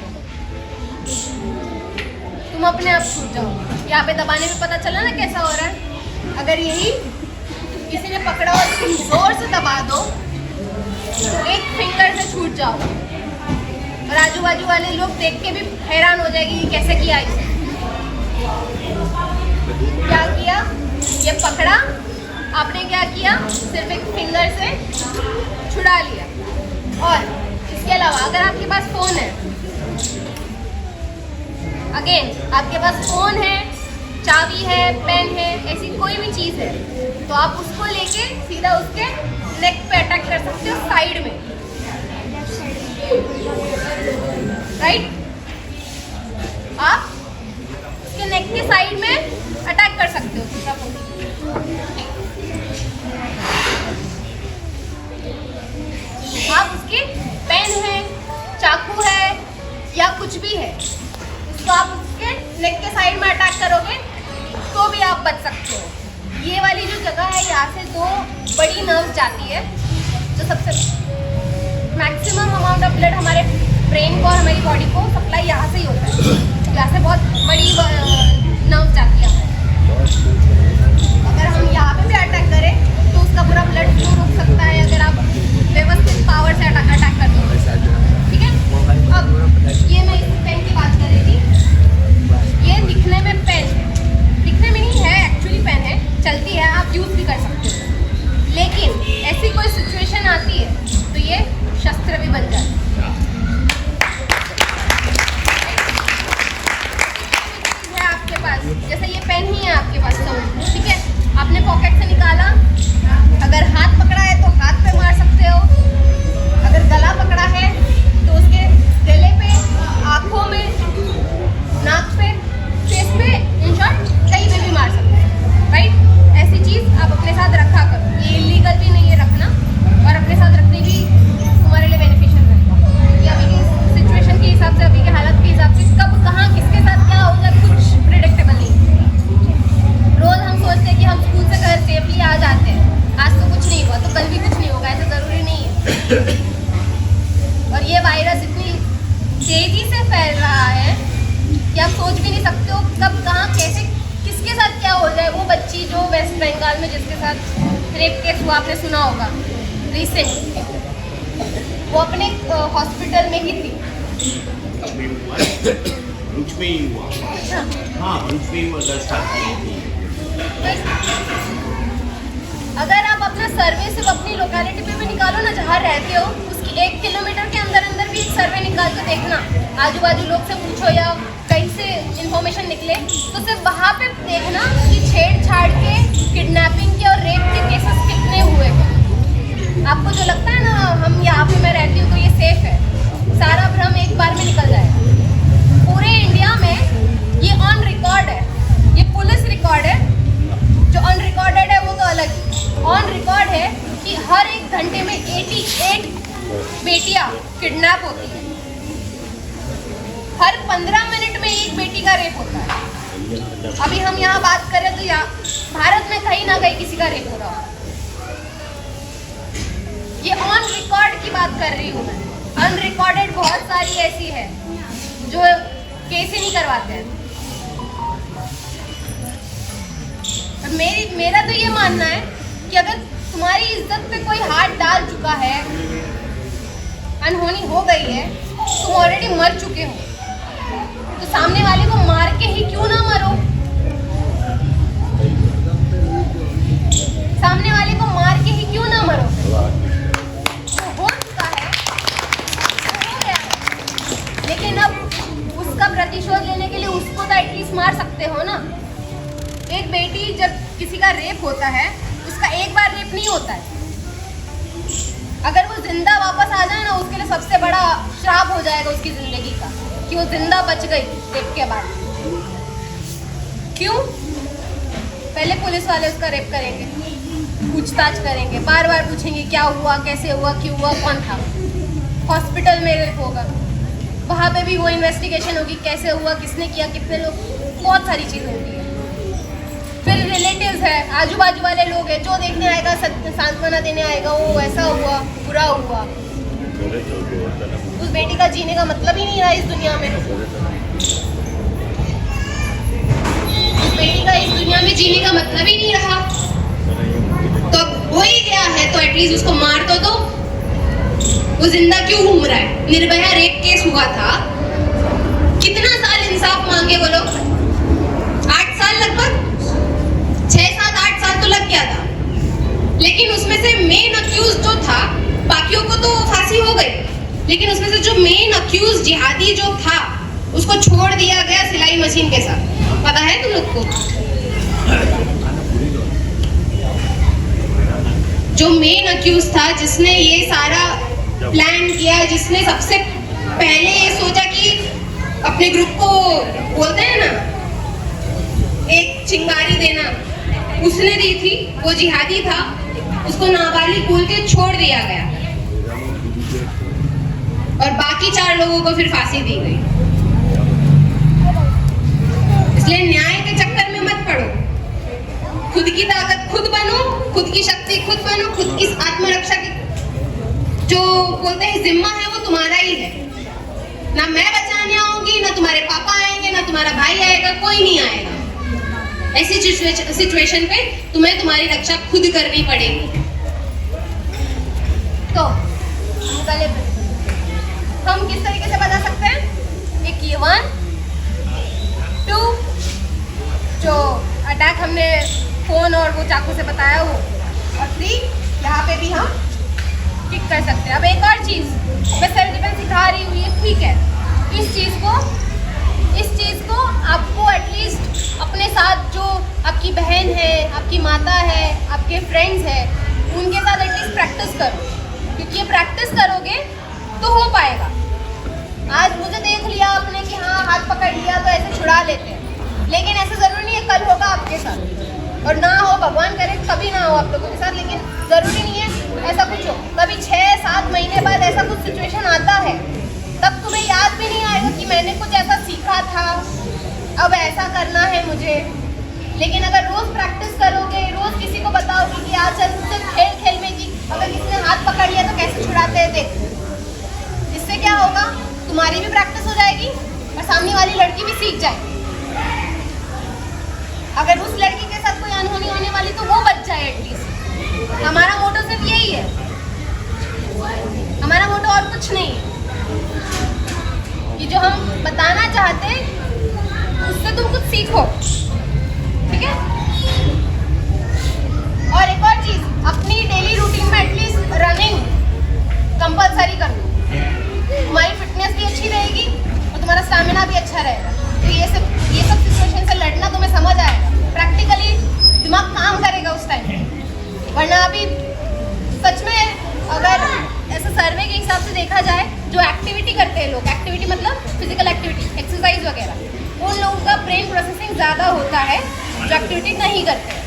तुम अपने आप छूट जाओ। यहाँ पे दबाने में पता चला ना कैसा हो रहा है। अगर यही किसी ने पकड़ा और तुम जोर से दबा दो तो एक फिंगर से छूट जाओ और आजू बाजू वाले लोग देख के भी हैरान हो जाएगी कि कैसे किया इसे। क्या किया, ये पकड़ा, आपने क्या किया, सिर्फ एक फिंगर से छुड़ा लिया। और इसके अलावा अगर आपके पास फोन है, अगेन आपके पास फोन है, चाबी है, पेन है, ऐसी कोई भी चीज़ है तो आप उसको लेके सीधा उसके नेक पे अटैक कर सकते हो साइड में, राइट। आप उसके नेक के साइड में अटैक कर सकते हो सीधा। आप उसके पेन है, चाकू है या कुछ भी है, तो आप उसके नेक के साइड में अटैक करोगे तो भी आप बच सकते हो। ये वाली जो जगह है, यहाँ से दो बड़ी नर्व जाती है, जो सबसे मैक्सिमम अमाउंट ऑफ ब्लड हमारे ब्रेन को और हमारी बॉडी को सप्लाई यहाँ से ही होता है। यहाँ से बहुत बड़ी नर्व जाती है। अगर हम यहाँ पे भी अटैक करें तो उसका पूरा ब्लड फ्लो रुक सकता है, अगर आप व्यवस्थित पावर से अटैक कर दो, ठीक है। अब ये मैं इस पेन की बात कर रही थी, ये दिखने में पेन है, दिखने में नहीं है, एक्चुअली पेन है, चलती है, आप यूज़ भी कर सकते हो। लेकिन ऐसी कोई सिचुएशन आती है तो ये शस्त्र भी बन जाता है आपके पास। जैसे ये पेन ही है आपके पास, तो ठीक है, आपने पॉकेट से निकाला, अगर हाथ पकड़ा है तो हाथ पे मार सकते हो, अगर गला पकड़ा है तो उसके गले पे, आँखों में, नाक पे, फेस पे, इन शॉर्ट कहीं पे भी मार सकते हैं, राइट। ऐसी चीज़ आप अपने साथ रखा करो, ये इलीगल भी नहीं है रखना, और अपने साथ रखने भी तुम्हारे लिए बेनिफिशियल रहेगा। कि अभी की सिचुएशन के हिसाब से, अभी की हालत के हिसाब से कब कहाँ किसके साथ क्या हो जाए कुछ प्रिडिक्टेबल नहीं। रोज़ हम सोचते हैं कि हम स्कूल से घर सेफली आ जाते हैं, आज तो कुछ नहीं हुआ तो कल भी कुछ नहीं होगा, ऐसा ज़रूरी नहीं है। और ये वायरस इतनी तेज़ी से फैल रहा है कि आप सोच भी नहीं सकते हो कब कहाँ कैसे किसके साथ क्या हो जाए। वो बच्ची जो वेस्ट बंगाल में जिसके साथ रेप केस हुआ, आपने सुना होगा रिसेंट, वो अपने हॉस्पिटल में ही थी। भरूच में ही हुआ। हाँ, भरूच में ही हुआ 10 साल की। अगर आप अपना सर्वे सिर्फ अपनी लोकेलिटी पे भी निकालो ना, जहाँ रहते हो उसकी 1 किलोमीटर के अंदर अंदर भी एक सर्वे निकाल कर देखना, आजू बाजू लोग से पूछो या कहीं से इन्फॉर्मेशन निकले तो सिर्फ वहाँ पे देखना कि छेड़छाड़ के, किडनैपिंग के और रेप के केसेस कितने हुए हैं। आपको जो लगता है ना हम यहाँ पे मैं रहती हूँ तो ये सेफ है, सारा भ्रम एक बार में निकल जाएगा। पूरे इंडिया में ये ऑन रिकॉर्ड है, ये पुलिस रिकॉर्ड है। जो अनरिकॉर्डेड है वो तो अलग ही, ऑन रिकॉर्ड है कि हर एक घंटे में 88 बेटियां किडनैप होती हैं। हर 15 मिनट में एक बेटी का रेप होता है। अभी हम यहाँ बात करें तो यहाँ भारत में कहीं ना कहीं किसी का रेप हो रहा होगा। ये ऑन रिकॉर्ड की बात कर रही हूँ मैं। अनरिकॉर्डेड बहुत सारी ऐसी है जो केस ही नहीं करवाते हैं। मेरा तो ये मानना है कि अगर तुम्हारी इज्जत पे कोई हाथ डाल चुका है, अनहोनी हो गई है, तुम ऑलरेडी मर चुके हो, तो सामने वाले को मार के ही क्यों ना मरो? सामने वाले को मार के ही क्यों ना मरो? जो हो चुका है वो हो गया है, लेकिन अब उसका प्रतिशोध लेने के लिए उसको तो एटलीस्ट मार सकते हो ना। एक बेटी जब किसी का रेप होता है, उसका एक बार रेप नहीं होता है। अगर वो जिंदा वापस आ जाए ना, उसके लिए सबसे बड़ा श्राप हो जाएगा उसकी जिंदगी का, कि वो जिंदा बच गई रेप के बाद। क्यों? पहले पुलिस वाले उसका रेप करेंगे, पूछताछ करेंगे, बार बार पूछेंगे क्या हुआ, कैसे हुआ, क्यों हुआ, कौन था। हॉस्पिटल में रेप होगा, वहाँ पे भी वो इन्वेस्टिगेशन होगी, कैसे हुआ, किसने किया, कितने लोग, बहुत सारी चीज़ें होती है। फिर रिलेटिव्स है, आजू बाजू वाले लोग हैं, जो देखने आएगा, सांत्वना देने आएगा, वो ऐसा हुआ, बुरा हुआ। उस बेटी का जीने का मतलब ही नहीं रहा इस दुनिया में। उस बेटी का इस दुनिया में जीने का मतलब ही नहीं रहा। तो अब हो ही गया है तो एटलीस्ट उसको मार तो दो। वो जिंदा क्यों घूम रहा है? निर्भया रेप केस हुआ था, कितना साल इंसाफ मांगे वो लोग? 8 साल लगभग, 6, 7, 8 साल तो लग गया था। लेकिन उसमें से मेन अक्यूज जो था, बाकियों को तो फांसी हो गई, लेकिन उसमें से जो मेन अक्यूज जिहादी जो था, उसको छोड़ दिया गया सिलाई मशीन के साथ। पता है तुम लोग को? जो मेन अक्यूज था, जिसने ये सारा प्लान किया, जिसने सबसे पहले ये सोचा कि अपने ग्रुप को बोलते हैं ना, एक चिंगारी देना, उसने दी थी, वो जिहादी था, उसको नाबालिग बोल के छोड़ दिया गया और बाकी 4 लोगों को फिर फांसी दी गई। इसलिए न्याय के चक्कर में मत पड़ो, खुद की ताकत खुद बनो, खुद की शक्ति खुद बनो, खुद की आत्मरक्षा की जो बोलते हैं जिम्मा है वो तुम्हारा ही है। ना मैं बचाने आऊंगी, ना तुम्हारे पापा आएंगे, ना तुम्हारा भाई आएगा, कोई नहीं आएगा। ऐसी सिचुएशन पे तुम्हें तुम्हारी रक्षा खुद करनी पड़ेगी। तो हम किस तरीके से बता सकते हैं? एक ये 1, 2 जो अटैक हमने फोन और वो चाकू से बताया वो, और 3 यहाँ पे भी हम किक कर सकते हैं। अब एक और चीज़, मैं सेल्फ डिफेंस सिखा रही हूँ, ये ठीक है। इस चीज़ को आपको एटलीस्ट अपने साथ जो आपकी बहन है, आपकी माता है, आपके फ्रेंड्स हैं, उनके साथ एटलीस्ट प्रैक्टिस करो, क्योंकि ये प्रैक्टिस करोगे तो हो पाएगा। आज मुझे देख लिया आपने कि हाँ हाथ पकड़ लिया तो ऐसे छुड़ा लेते हैं, लेकिन ऐसा ज़रूरी नहीं है कल होगा आपके साथ, और ना हो, भगवान करे कभी ना हो आप लोगों के साथ, लेकिन ज़रूरी नहीं है ऐसा कुछ हो। कभी 6-7 महीने बाद ऐसा कुछ सिचुएशन आता है, तब तुम्हें याद भी नहीं आएगा कि मैंने कुछ ऐसा सीखा था, अब ऐसा करना है मुझे। लेकिन अगर रोज़ प्रैक्टिस करोगे, रोज़ किसी को बताओगे कि आज चल सिर्फ खेल में कि अगर किसी ने हाथ पकड़ लिया तो कैसे छुड़ाते हैं देख, इससे क्या होगा, तुम्हारी भी प्रैक्टिस हो जाएगी और सामने वाली लड़की भी सीख जाएगी। अगर उस लड़की के साथ कोई अनहोनी होने वाली तो वो बच जाए एटलीस्ट। हमारा मोटो सिर्फ यही है, हमारा मोटो और कुछ नहीं है। ये जो हम बताना चाहते हैं उससे तुम कुछ सीखो, ठीक है? और एक और चीज़, अपनी डेली रूटीन में एटलीस्ट रनिंग कंपलसरी कर दो। तुम्हारी फिटनेस भी अच्छी रहेगी और तुम्हारा स्टैमिना भी अच्छा रहेगा। तो ये सब सिचुएशन से लड़ना तुम्हें समझ आएगा, प्रैक्टिकली दिमाग काम करेगा उस टाइम पे। वरना अभी सच में अगर ऐसा सर्वे के हिसाब से देखा जाए, जो एक्टिविटी करते ज़्यादा होता है जो एक्टिविटी नहीं करते हैं।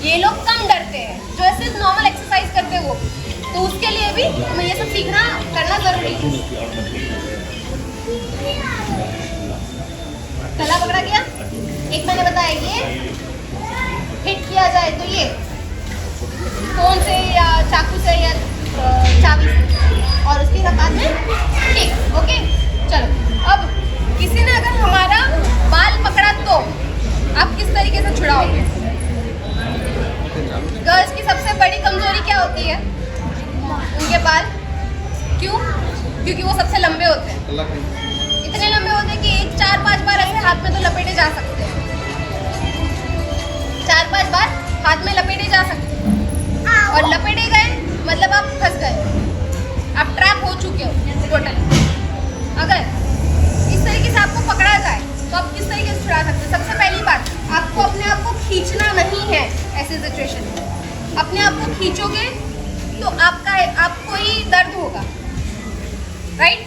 ये लोग कम डरते हैं जो ऐसे नॉर्मल एक्सरसाइज करते हैं वो। तो उसके लिए भी हमें ये सब सीखना करना ज़रूरी है। गला पकड़ा गया, एक मैंने बताया ये हिट किया जाए तो ये फोन से या चाकू से या चाबी से, और उसके साथ में किक। ओके, चलो अब किसी ने अगर हमारा बाल पकड़ा तो आप किस तरीके से छुड़ाओगे? गर्ल्स की सबसे बड़ी कमजोरी क्या होती है? उनके बाल। क्यों? क्योंकि वो सबसे लंबे होते हैं, इतने लंबे होते हैं कि 4-5 बार ऐसे हाथ में तो लपेटे जा सकते हैं, 4-5 बार हाथ में लपेटे जा सकते हैं। और लपेटे गए मतलब आप फंस गए, आप ट्रैप हो चुके हो टोटली। अगर इस तरीके से आपको पकड़ा जाए तो आप किस तरीके से छुड़ा सकते हैं? सबसे पहली बात, आपको अपने आप को खींचना नहीं है। ऐसे सिचुएशन में अपने आप को खींचोगे तो आपको ही दर्द होगा, राइट?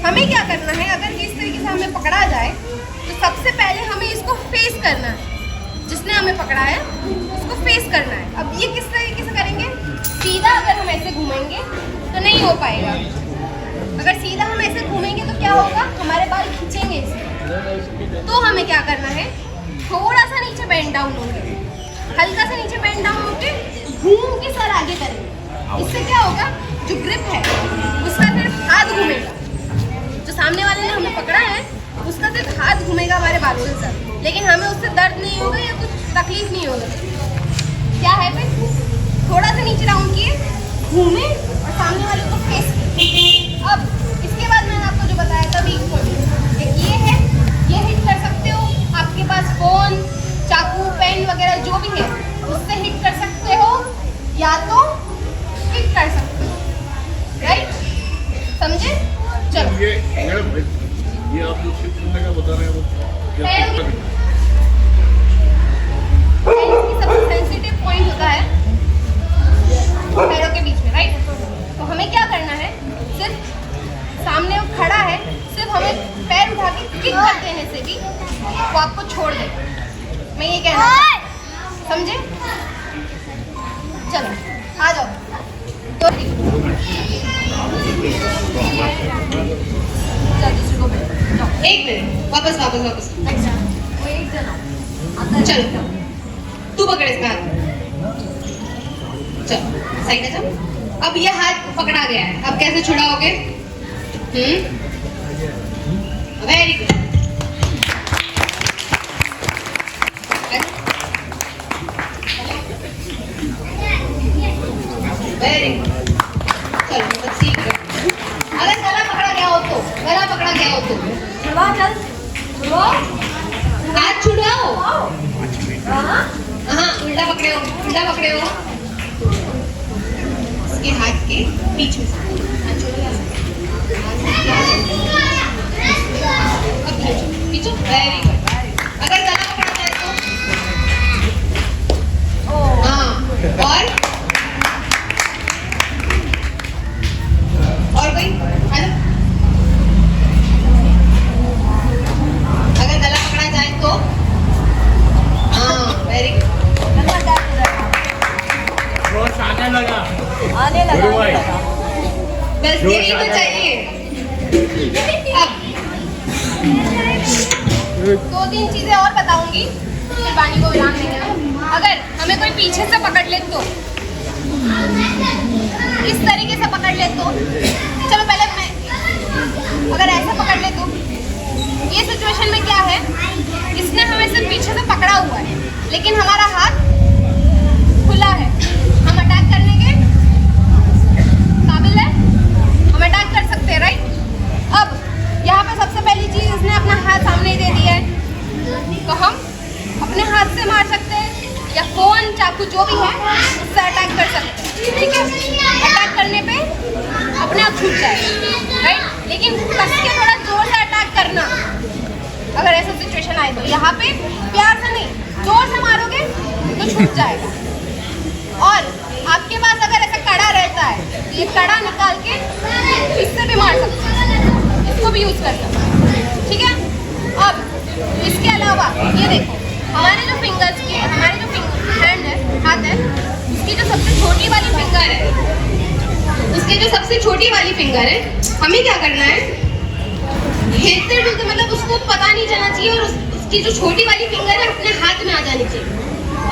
हमें क्या करना है? अगर इस तरीके से हमें पकड़ा जाए तो सबसे पहले हमें इसको फेस करना है। जिसने हमें पकड़ा है उसको फेस करना है। अब ये किस तरीके से करेंगे? सीधा अगर हम ऐसे घूमेंगे तो नहीं हो पाएगा। अगर सीधा हम ऐसे घूमेंगे तो क्या होगा? हमारे बाल खींचेंगे इसे। तो हमें क्या करना है? थोड़ा सा नीचे बेंड डाउन होंगे, हल्का सा नीचे बेंड डाउन होके घूम के सर आगे करेंगे। इससे क्या होगा? जो ग्रिप है उसका सिर्फ हाथ घूमेगा, जो सामने वाले ने हमें पकड़ा है उसका सिर्फ हाथ घूमेगा हमारे बालों से सर, लेकिन हमें उससे दर्द नहीं होगा या कुछ तकलीफ नहीं होगा। क्या है फिर? थोड़ा सा नीचे डाउन किए, घूमे और सामने वाले को फेस किए। अब इसके बाद मैंने आपको जो बताया था वीक पॉइंट, एक ये है, ये हिट कर सकते हो। आपके पास फोन, चाकू, पेन वगैरह जो भी है उससे हिट कर सकते हो या तो किक कर सकते हो, राइट? समझे? चलो ये आप जो शिफ्ट करने का बता रहे हैं वो पेन की सबसे सेंसिटिव पॉइंट होता है पैरों के बीच में, राइट? तो हमें क्या करना है? सिर्फ सामने वो खड़ा है, सिर्फ हमें पैर उठा के किक कर देने से भी वो आपको छोड़ दे। मैं ये कहना समझे? चलो आ जाओ। तो एक मिनट, वापस। वो एक जना चलो, तू पकड़ इसका हाथ। चलो साइड जाओ। अब ये हाथ पकड़ा गया है, अब कैसे छुड़ाओगे? Very good. Very good. चलो बस सीख रहे। अगर गला पकड़ा गया हो तो हाथ छुड़ाओ। हाँ, उल्टा पकड़े हो इसके हाथ के बीच में हाथ छोड़ो। अब खींचो। Very good. अगर गला पकड़ा जाए तो और कोई? हेलो, अगर गला पकड़ा जाए तो वेरी गुड। आने लगा बस यही तो चाहिए। अब 2-3 चीजें और बताऊंगी, फिर वाणी को विराम देंगे। अगर हमें कोई पीछे से पकड़ ले तो, इस तरीके से पकड़ ले तो, चलो पहले मैं, अगर ऐसा पकड़ ले तो, ये सिचुएशन में क्या है? इसने हमें सिर्फ पीछे से पकड़ा हुआ है, लेकिन हमारा हाथ खुला है। हम अटैक करने के काबिल है, हम अटैक कर सकते हैं, राइट? अब यहाँ पे सबसे पहली चीज, इसने अपना हाथ सामने दे दिया है, तो हम अपने हाथ से मार सकते हैं या फोन, चाकू जो भी है उससे अटैक कर सकते हैं, ठीक है? अटैक करने पे अपने आप छूट जाएगा, राइट? लेकिन कस के थोड़ा जोर से अटैक करना, अगर ऐसा सिचुएशन आए तो। यहाँ पे प्यार से नहीं, जोर से मारोगे तो छूट जाएगा। और आपके पास अगर ऐसा कड़ा रहता है तो ये कड़ा निकाल के इससे भी मार सकते हैं, इसको भी यूज कर सकते हैं, ठीक है? अब तो इसके अलावा ये देखो, हमारे जो फिंगर्स की हमारे जो हैंड है, हाथ है, उसकी जो सबसे छोटी वाली फिंगर है, उसके जो सबसे छोटी वाली फिंगर है, हमें क्या करना है, हिलते डुलते, मतलब उसको पता नहीं चलना चाहिए, और उसकी जो छोटी वाली फिंगर है अपने हाथ में आ जानी चाहिए।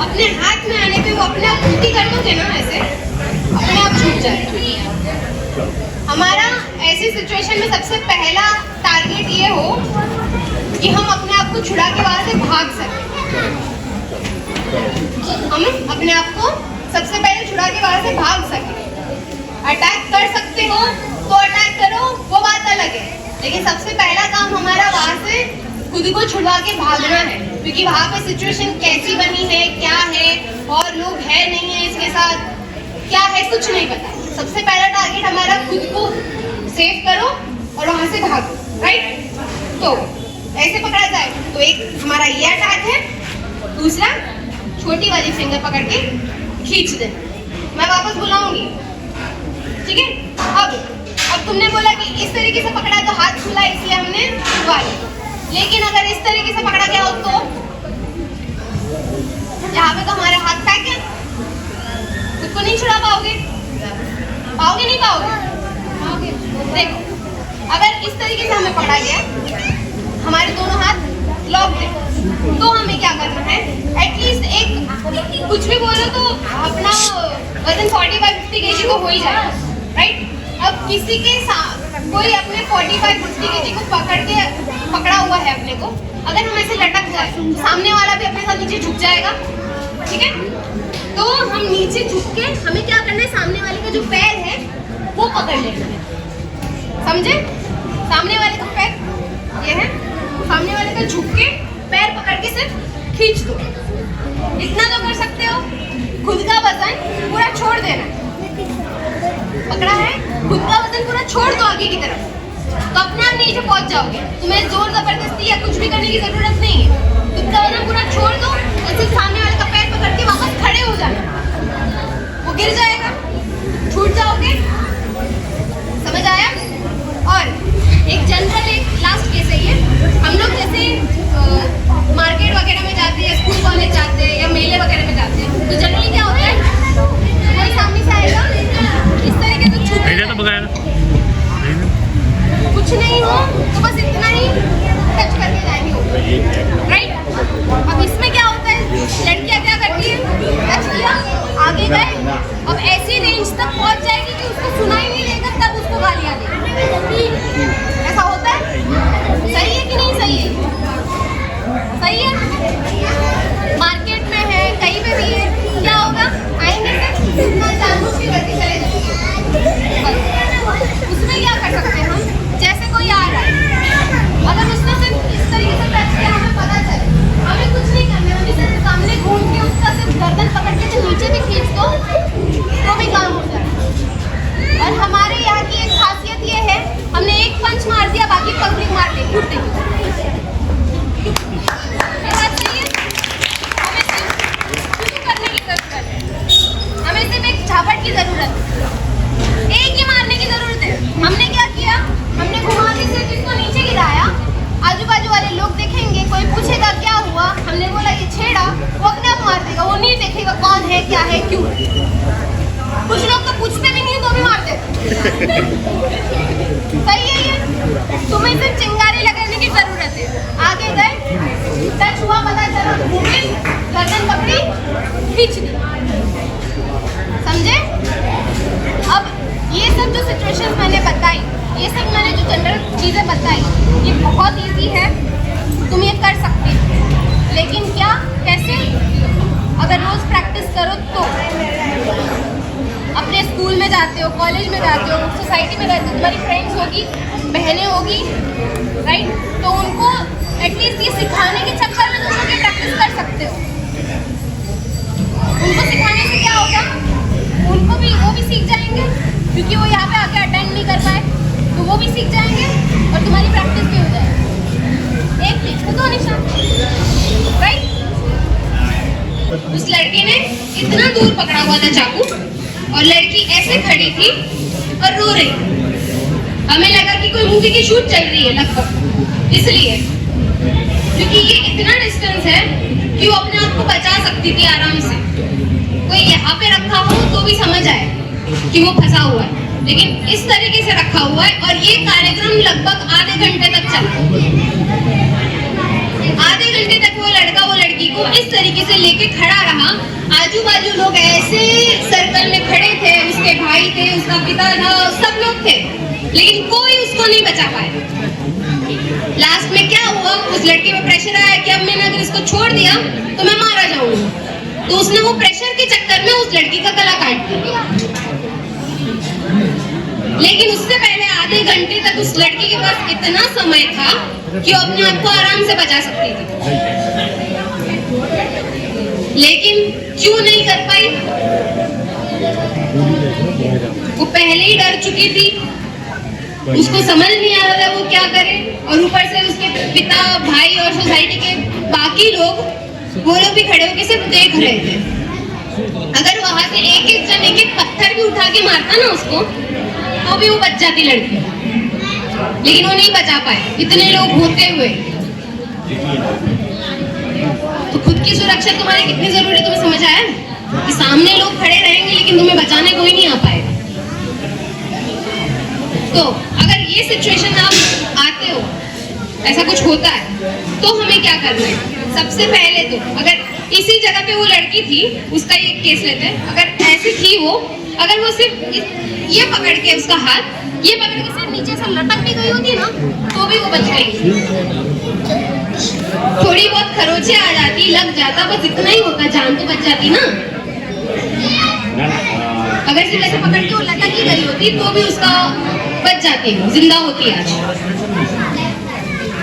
अपने हाथ में आने पे वो अपने आप उल्टी कर दोगे ना, ऐसे अपने आप छूट जाएगा। हमारा ऐसी सिचुएशन में सबसे पहला टारगेट ये हो कि हम अपने आप को छुड़ा के वहां से भाग सकें। हम अपने आप को सबसे पहले छुड़ा के वहां से भाग सकें। अटैक कर सकते हो तो अटैक करो, वो बात अलग है, लेकिन सबसे पहला काम हमारा वहां से खुद को छुड़वा के भागना है, क्योंकि वहां पे सिचुएशन कैसी बनी है, क्या है, और लोग है नहीं है इसके साथ, क्या है कुछ नहीं पता। सबसे पहला टारगेट हमारा खुद को सेव करो और वहां से भागो, राइट। तो ऐसे पकड़ा जाए तो एक हमारा ये अटैक है, दूसरा छोटी वाली फिंगर पकड़ के खींच दे। मैं वापस बुलाऊंगी, ठीक है। अब तुमने बोला कि इस तरीके से पकड़ा तो हाथ खुला, इसलिए हमने छुड़वा लिया। लेकिन अगर इस तरीके से पकड़ा गया हो तो यहाँ पे तो हमारे हाथ पैक है, खुद को नहीं छुड़ा पाओगे, पाओगे नहीं पाओगे। देखो, अगर इस तरीके से हमें पकड़ा गया, हमारे दोनों हाथ लॉक है, तो हमें क्या करना है, एटलीस्ट एक कुछ भी बोलो तो अपना वजन 45-50 kg को हो ही जाएगा, राइट। अब किसी के साथ कोई अपने 45-50 kg को पकड़ा हुआ है अपने को, अगर हम ऐसे लटक जाए तो सामने वाला भी अपने साथ नीचे झुक जाएगा, ठीक है। तो हम नीचे झुक के हमें क्या करना है, सामने वाले का जो पैर है वो पकड़ लेना है, समझे। सामने वाले का पैर ये है, सामने वाले का झुक के पैर पकड़ के सिर्फ खींच दो, इतना तो कर सकते हो। खुद का वजन पूरा छोड़ देना, पकड़ा है, खुद का वजन पूरा छोड़ दो आगे की तरफ, तो अपने आप नीचे पहुंच जाओगे। तुम्हें जोर जबरदस्ती या कुछ भी करने की जरूरत नहीं है, खुद का वजन पूरा छोड़ दो और सिर्फ सामने वाले का पैर पकड़ के वापस खड़े हो जाना, वो गिर जाएगा, छूट जाओगे, समझ आया। और एक जनरल एक लास्ट केस है ये, हम लोग जैसे मार्केट वगैरह में जाते हैं, स्कूल कॉलेज जाते हैं या मेले वगैरह में जाते हैं, तो जनरली क्या होता है, कोई सामने से आएगा इस तरीके से छू कुछ नहीं हो तो बस इतना ही टच करके जाएंगे, राइट। अब इसमें क्या होता है, लड़कियां क्या करती है, टच किया, आगे गए, अब ऐसी रेंज तक पहुंच जाएगी कि उसको सुनाई नहीं देगा, तब उसको गालियां देगी। ऐसा होता है, सही है कि नहीं सही है, सही है। मार्केट में है, कहीं पे भी है, क्या होगा, आएंगे से इतना जानबूझ के करके चले जाएंगे। उसमें क्या कर सकते हैं हम, जैसे कोई आ रहा है, अगर उसने सिर्फ इस तरीके से टच किया, हमें पता चले, हमें कुछ नहीं करना, हम इसे सामने घूम के उसका सिर्फ गर्दन पकड़ के नीचे भी खींच दो तो भी काम हो जाए। और हमारे यहाँ की एक खासियत ये है, हमने एक पंच मार दिया, बाकी पब्लिक मार दी, घुटने हमें सिर्फ एक झापट की जरूरत है, एक ही मारने की जरूरत है। हमने क्या किया, हमने घुमा के सिर्फ इसको नीचे गिराया, आजू बाजू वाले लोग देखेंगे, कोई पूछेगा क्या हुआ, हमने बोला ये छेड़ा, वो अपने आप मार देगा, वो नहीं देखेगा कौन है, क्या है, क्यों। कुछ लोग तो पूछते भी नहीं तो भी मारते। सही है ये, तुम्हें सिर्फ चिंगारी लगाने की जरूरत है। आगे गए, टच हुआ, पता चला, घूमे, गर्दन पकड़ी, खींच दी, समझे। अब ये सब जो सिचुएशंस मैंने बताई, ये सब मैंने जो जनरल चीज़ें बताई, ये बहुत इजी है, तुम ये कर सकते हो। लेकिन क्या, कैसे, अगर रोज प्रैक्टिस करो तो। अपने स्कूल में जाते हो, कॉलेज में जाते हो, सोसाइटी में रहते हो, तुम्हारी फ्रेंड्स होगी, बहनें होगी, राइट, तो उनको एटलीस्ट ये सिखाने के चक्कर में तुम लोग ये प्रैक्टिस कर सकते हो। उनको सिखाने से क्या होगा, उनको भी, वो भी सीख जाएंगे, क्योंकि वो यहाँ पे आके अटेंड नहीं कर पाए, तो वो भी सीख जाएंगे और तुम्हारी प्रैक्टिस भी हो जाएगी। एक क्लिक तो दो निशान, राइट। उस लड़के ने इतना दूर पकड़ा हुआ था चाकू, और लड़की ऐसे खड़ी थी और रो रही। हमें लगा कि कोई मूवी की शूट चल रही है लगभग, इसलिए क्योंकि ये इतना डिस्टेंस है कि वो अपने आप को बचा सकती थी आराम से। कोई यहाँ पे रखा हो तो भी समझ आए कि वो फंसा हुआ है, लेकिन इस तरीके से रखा हुआ है और ये कार्यक्रम लगभग आधे घंटे तक चला। आधे घंटे तक वो लड़का वो लड़की को इस तरीके से लेके खड़ा रहा। आजू बाजू लोग ऐसे सर्कल में खड़े थे, उसके भाई थे, उसका पिता था, सब लोग थे, लेकिन कोई उसको नहीं बचा पाया। लास्ट में क्या हुआ, उस लड़के पे प्रेशर आया कि अब मैंने अगर इसको छोड़ दिया तो मैं मारा जाऊंगा, तो उसने वो प्रेशर के चक्कर में उस लड़की का गला काट दिया। लेकिन उससे पहले आधे घंटे तक उस लड़की के पास इतना समय था कि वो अपने आप को आराम से बचा सकती थी, लेकिन क्यों नहीं कर पाई? वो पहले ही डर चुकी थी, उसको समझ नहीं आ रहा था वो क्या करे, और ऊपर से उसके पिता, भाई और सोसाइटी के बाकी लोग, वो लोग भी खड़े होकर सिर्फ देख रहे थे। अगर वहां से एक एक जन एक एक पत्थर भी उठा के मारता ना उसको, तो भी वो बच जाती लड़की, लेकिन वो नहीं बचा पाए इतने लोग होते हुए। तो खुद की सुरक्षा तुम्हारी कितनी जरूरी है, तुम्हें समझ आया कि सामने लोग खड़े रहेंगे लेकिन तुम्हें बचाने कोई नहीं आ पाएगा। तो अगर ये सिचुएशन आप आते हो, ऐसा कुछ होता है, तो हमें क्या करना है? सबसे पहले तो अगर इसी जगह पे वो लड़की थी, उसका ये केस लेते हैं, अगर ऐसी थी वो, अगर वो सिर्फ ये पकड़ के उसका हाथ ये पकड़ के सिर्फ नीचे से लटक भी गई होती ना, तो भी वो बच गई। थोड़ी बहुत खरोचे आ जाती, लग जाता, बस इतना ही होता, जान तो बच जाती ना। अगर सिर्फ ऐसे पकड़ के वो लटक ही गई होती तो भी उसका बच जाती, जिंदा होती आज।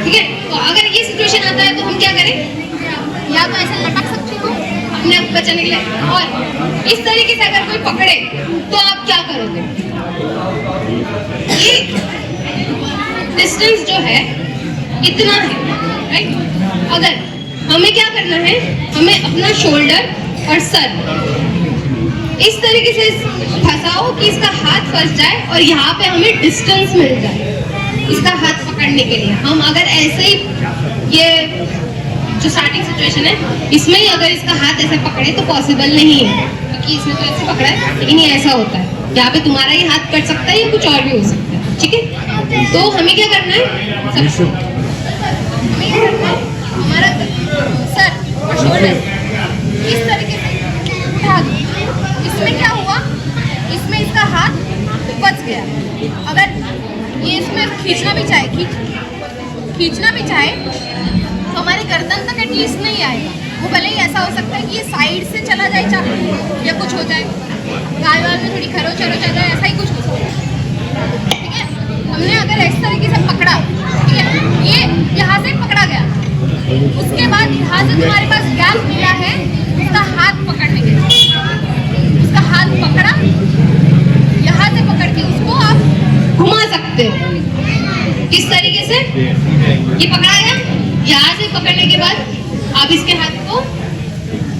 ठीक है, तो अगर ये सिचुएशन आता है तो हम क्या करें? या तो ऐसे लटक सकते हो अपने आप बचाने के लिए, और इस तरीके से अगर कोई पकड़े तो आप क्या करोगे? ये डिस्टेंस जो है इतना है, राइट? अगर हमें क्या करना है, हमें अपना शोल्डर और सर इस तरीके से फंसाओ कि इसका हाथ फंस जाए और यहाँ पे हमें डिस्टेंस मिल जाए इसका हाथ पकड़ने के लिए। हम अगर ऐसे ही, ये जो स्टार्टिंग सिचुएशन है, इसमें ही अगर इसका हाथ ऐसे पकड़े तो पॉसिबल नहीं है, क्योंकि इसने तो ऐसे पकड़ा है, लेकिन ये ऐसा होता है, यहाँ पे तुम्हारा ही हाथ कट सकता है या कुछ और भी हो सकता है। ठीक है, तो हमें क्या करना है? सबसे हमें क्या करना है, हमारा सर और शोल्डर इस तरीके से उठा दो। इसमें क्या हुआ, इसमें इसका हाथ फंस गया। अगर ये इसमें खींचना भी चाहे तो हमारे गर्दन तक एटलीस्ट नहीं आएगा। वो भले ही ऐसा हो सकता है कि ये साइड से चला जाए चाकू, या कुछ हो जाए, गाल वाल में थोड़ी खरोच आ जाए, ऐसा ही कुछ हो सकता है। ठीक है, हमने अगर इस तरीके से पकड़ा, ठीक है, ये यहाँ से पकड़ा गया, उसके बाद यहाँ से तुम्हारे पास गैप मिला है उसका हाथ पकड़ने के लिए। उसका हाथ पकड़ा, यहाँ से पकड़ के उसको आप घुमा सकते हो। किस तरीके से? ये पकड़ा गया, यहाँ से पकड़ने के बाद आप इसके हाथ को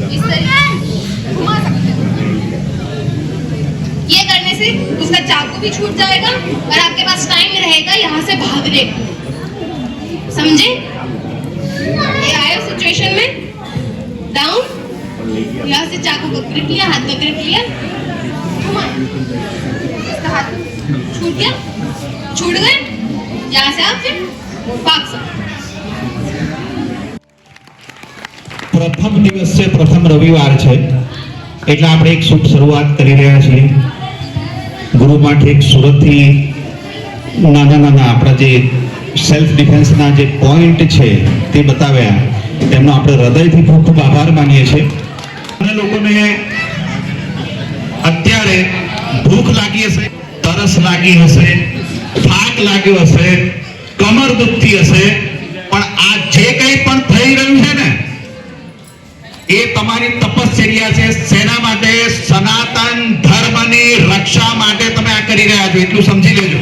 इस तरीके से घुमा सकते हो। ये करने से उसका चाकू भी छूट जाएगा और आपके पास टाइम रहेगा यहाँ से भागने का। समझे? ये आए सिचुएशन में, डाउन, यहाँ से चाकू को ग्रिप लिया, हाथ का ग्रिप लिया, इसका हाथ छूट गया, छूट गए, यहाँ से आप फिर भाग सकते। પ્રથમ દિવસ છે, પ્રથમ રવિવાર છે, એટલે આપણે એક શુભ શરૂઆત કરી રહ્યા છીએ. ગુરુ મઠ એક સુરતથી નાના નાના આપણા જે સેલ્ફ ડિફેન્સના જે પોઈન્ટ છે તે બતાવ્યા, તેમનો આપણે હૃદયથી ખૂબ ખૂબ આભાર માનીએ છીએ. અને લોકોને અત્યારે ભૂખ લાગી હશે, તરસ લાગી હશે, થાક લાગ્યો હશે, કમર દુખતી હશે, પણ આ જે કંઈ પણ થઈ રહ્યું છે ને, એ તમારી તપશ્ચર્યા છે. સેના માટે, સનાતન ધર્મની રક્ષા માટે તમે આ કરી રહ્યા છો, એટલું સમજી લેજો.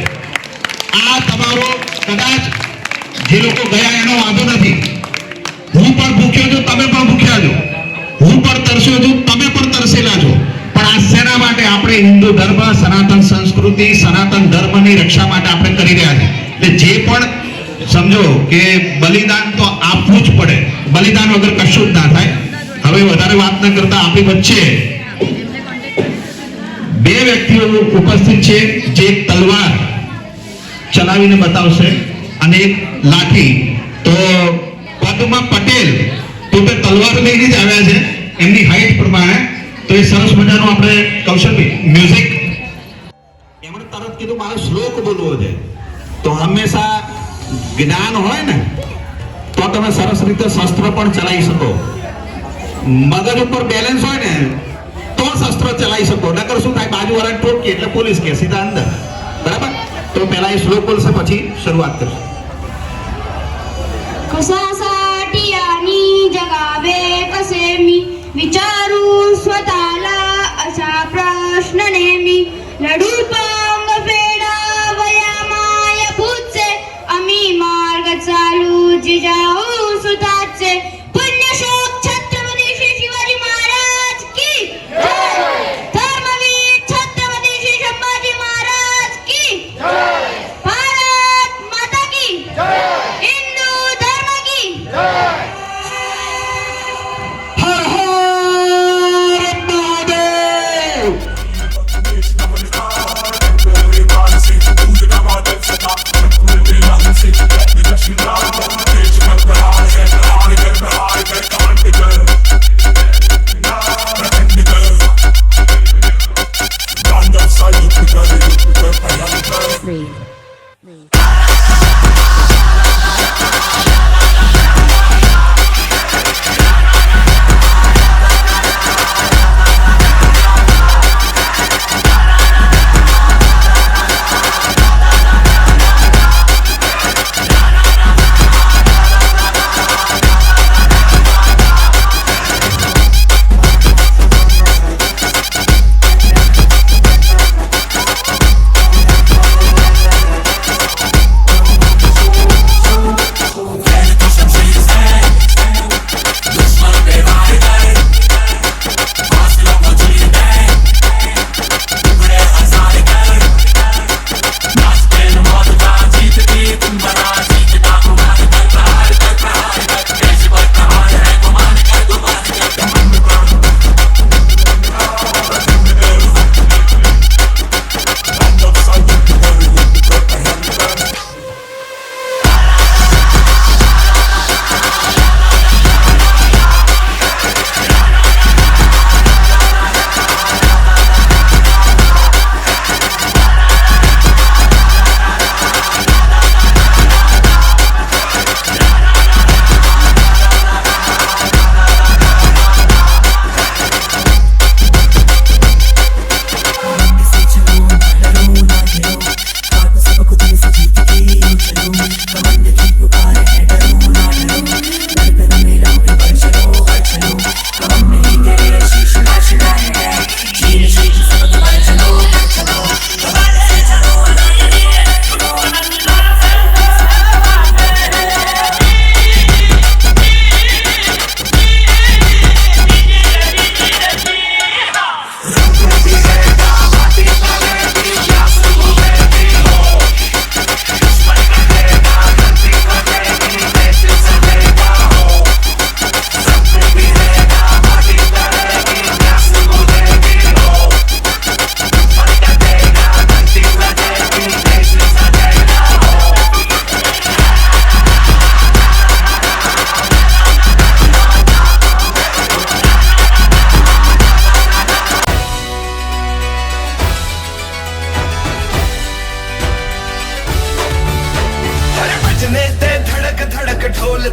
આ તમારો કદાચ જે લોકો ગયા એનો વાંધો નથી. હું પણ ભૂખ્યો છું, તમે પણ ભૂખ્યા છો. હું પણ તરસ્યો છું, તમે પણ તરસેલા છો. પણ આ સેના માટે, આપણે હિન્દુ ધર્મ, સનાતન સંસ્કૃતિ, સનાતન ધર્મની રક્ષા માટે આપણે કરી રહ્યા છીએ. એટલે જે પણ સમજો કે બલિદાન તો આપવું જ પડે, બલિદાન વગર કશું જ ના થાય. હવે વધારે વાત ન કરતા આપણી વચ્ચે બે વ્યક્તિઓ ઉપસ્થિત છે જે એક તલવાર ચલાવીને બતાવશે અને એક લાઠી. તો પદ્મા પટેલ પોતે તલવાર લઈને જ આવ્યા છે એમની હાઈટ પ્રમાણે. તો એ સરસ મજાનું આપણે કૌશલભાઈ મ્યુઝિક એમણે તરત કીધું મારે શ્લોક બોલવો છે. તો હંમેશા જ્ઞાન હોય ને તો તમે સરસ રીતે શસ્ત્ર પણ ચલાવી શકો, મગજ ઉપર બેલેન્સ હોય ને તો શસ્ત્ર ચલાવી શકો. નકર શું થાય, બાજુવાળાને ટોકી એટલે પોલીસ કે સીધા અંદર. બરાબર? તો પહેલા એ શ્લોક બોલશે પછી શરૂઆત કરશે. कशासाठी आणि जगावे कसे मी विचारू स्वतःला असा प्रश्न नेहमी लढू पांग फेडा वया माय भूतचे आम्ही मार्ग चालू जिजाऊ सुताचे पुण्यशोक छत्रपती श्री शिवाजी महाराज की जय, धर्मवीर छत्रपती श्री संभाजी महाराज की जय, भारत माता की जय, हिंदू धर्म की जय. हर हर महादेव.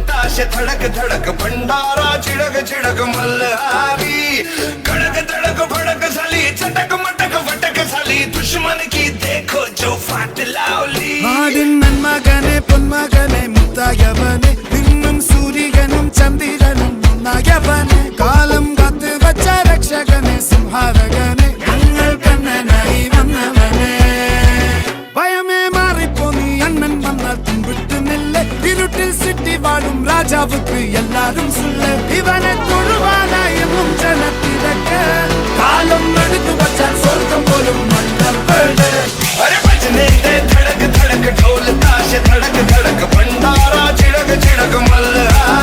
ताशे धड़क धड़क भंडारा चिड़क चिड़क मल्हारी कड़क धड़क भड़क साली चटक मटक वटक साली दुश्मन की देखो जो फाट लावली नन्मगने पुन्मगने मुत्तायवने निन्नुम सूर्यगनुम चंदिरनुम नायवने कालम कात्तु वच्च रक्षकने सिंहारगने ഞങ്ങൾ കണ്ണനായി വന്നവനെ ഭയമേ മാറിപ്പോ നീ അണ്ണൻ വന്നാൽ തുമ്പിട്ട് നില്ല് ഇരുട്ടിൽ സിറ്റി വാഴും രാജാവുക്ക് എല്ലാരും സുല്ല് ഇവനെ തൊഴുവാനായി ജനത്തിരക്ക് കാലം എടുത്തു വച്ചാൽ സ്വർഗം പോലും മണ്ണപ്പെട് अरे बजने दे धड़क धड़क ढोल ताशे धड़क धड़क भंडारा चिड़क चिड़क मल्हारी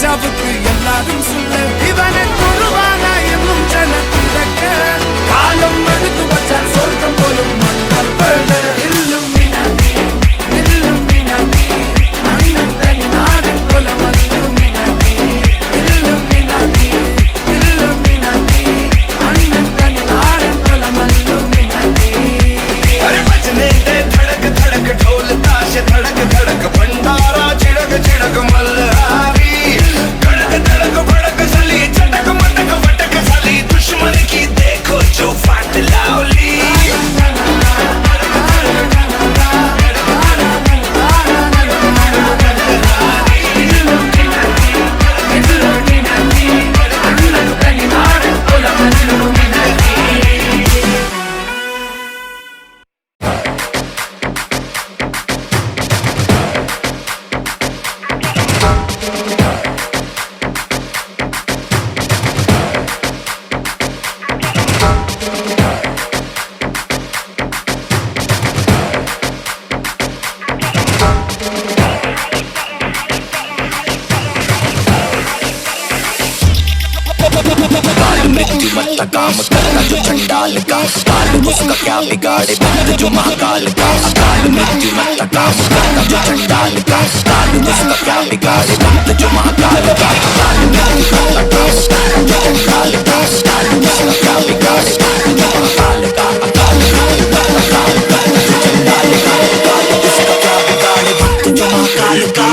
ചവുക്ക് എല്ലാരും സുള്ള് ഇവനെ കുറുവാന എന്നും ജനത്തിരക്ക കാലം എടുത്തു വച്ചാൽ സ്വർഗം പോലും മണ്ണപ്പേട് ഇല്ലുമിനാറ്റി ഇല്ലുമിനാറ്റി അണ്ണൻ തനി നാടൻ കൊലമല്ലുമിനാറ്റി ഇല്ലുമിനാറ്റി ഇല്ലുമിനാറ്റി അണ്ണൻ തനി നാടൻ കൊലമല്ലുമിനാറ്റി अरे बजने दे धड़क धड़क ढोल ताश धड़क धड़क भंडारा चिड़क चिड़क मल्हारी धड़क धड़क भड़क सली चटक मटक वटक सली दुश्मन की देखो जो फाट लावली मृत्यु मत काम करना जो चंडाल का काल उसका क्या बिगाड़े भक्त जो महाकाल का अकाल मृत्यु मत काम करना जो चंडाल का काल उसका क्या बिगाड़े भक्त जो महाकाल का काल मृत्यु मत काम करना जो चंडाल का काल उसका क्या बिगाड़े भक्त जो महाकाल का अकाल मृत्यु मत काम करना जो चंडाल का काल उसका क्या बिगाड़े भक्त जो महाकाल का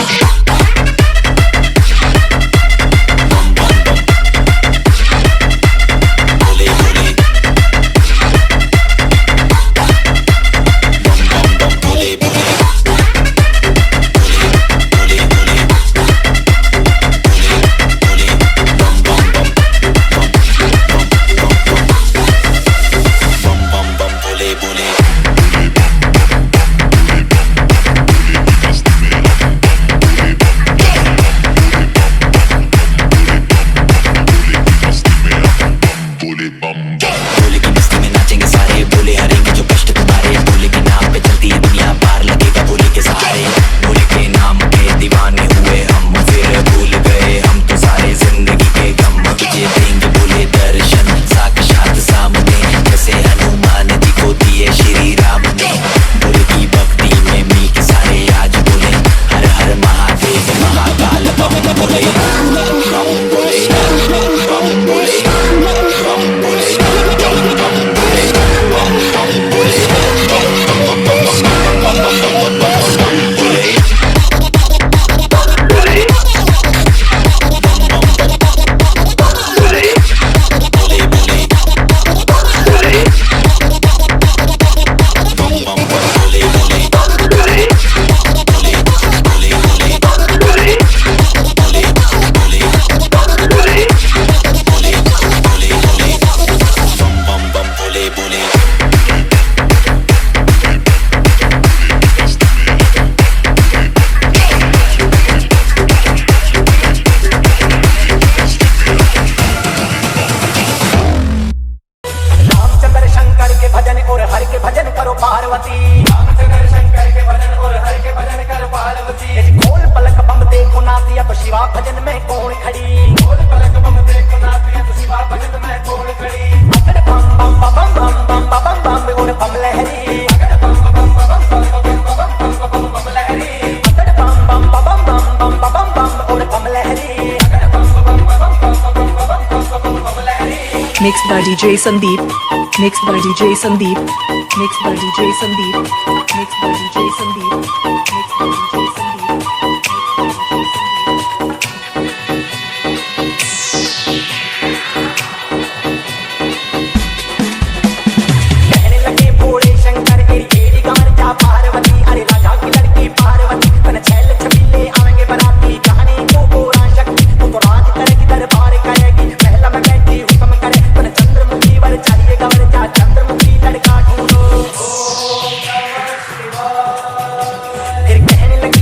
Mixed by DJ Sandeep. Mixed by DJ Sandeep. Mixed by DJ Sandeep. Mixed by DJ Sandeep. Mixed by DJ Sandeep. कहने लगे भोले शंकर के येरी गान जा पार्वती अरे राजा की लड़की पार्वती बन छैल छबीले आवेंगे बराती कहानी को पूरा शक्ति तू तो राज करेगी दरबार करेगी पहला मैं बैठी हुक्म करे तन चंद्रमुखी वर चाहिए गवर जा चंद्रमुखी लड़का ढूंढो फिर कहने लगे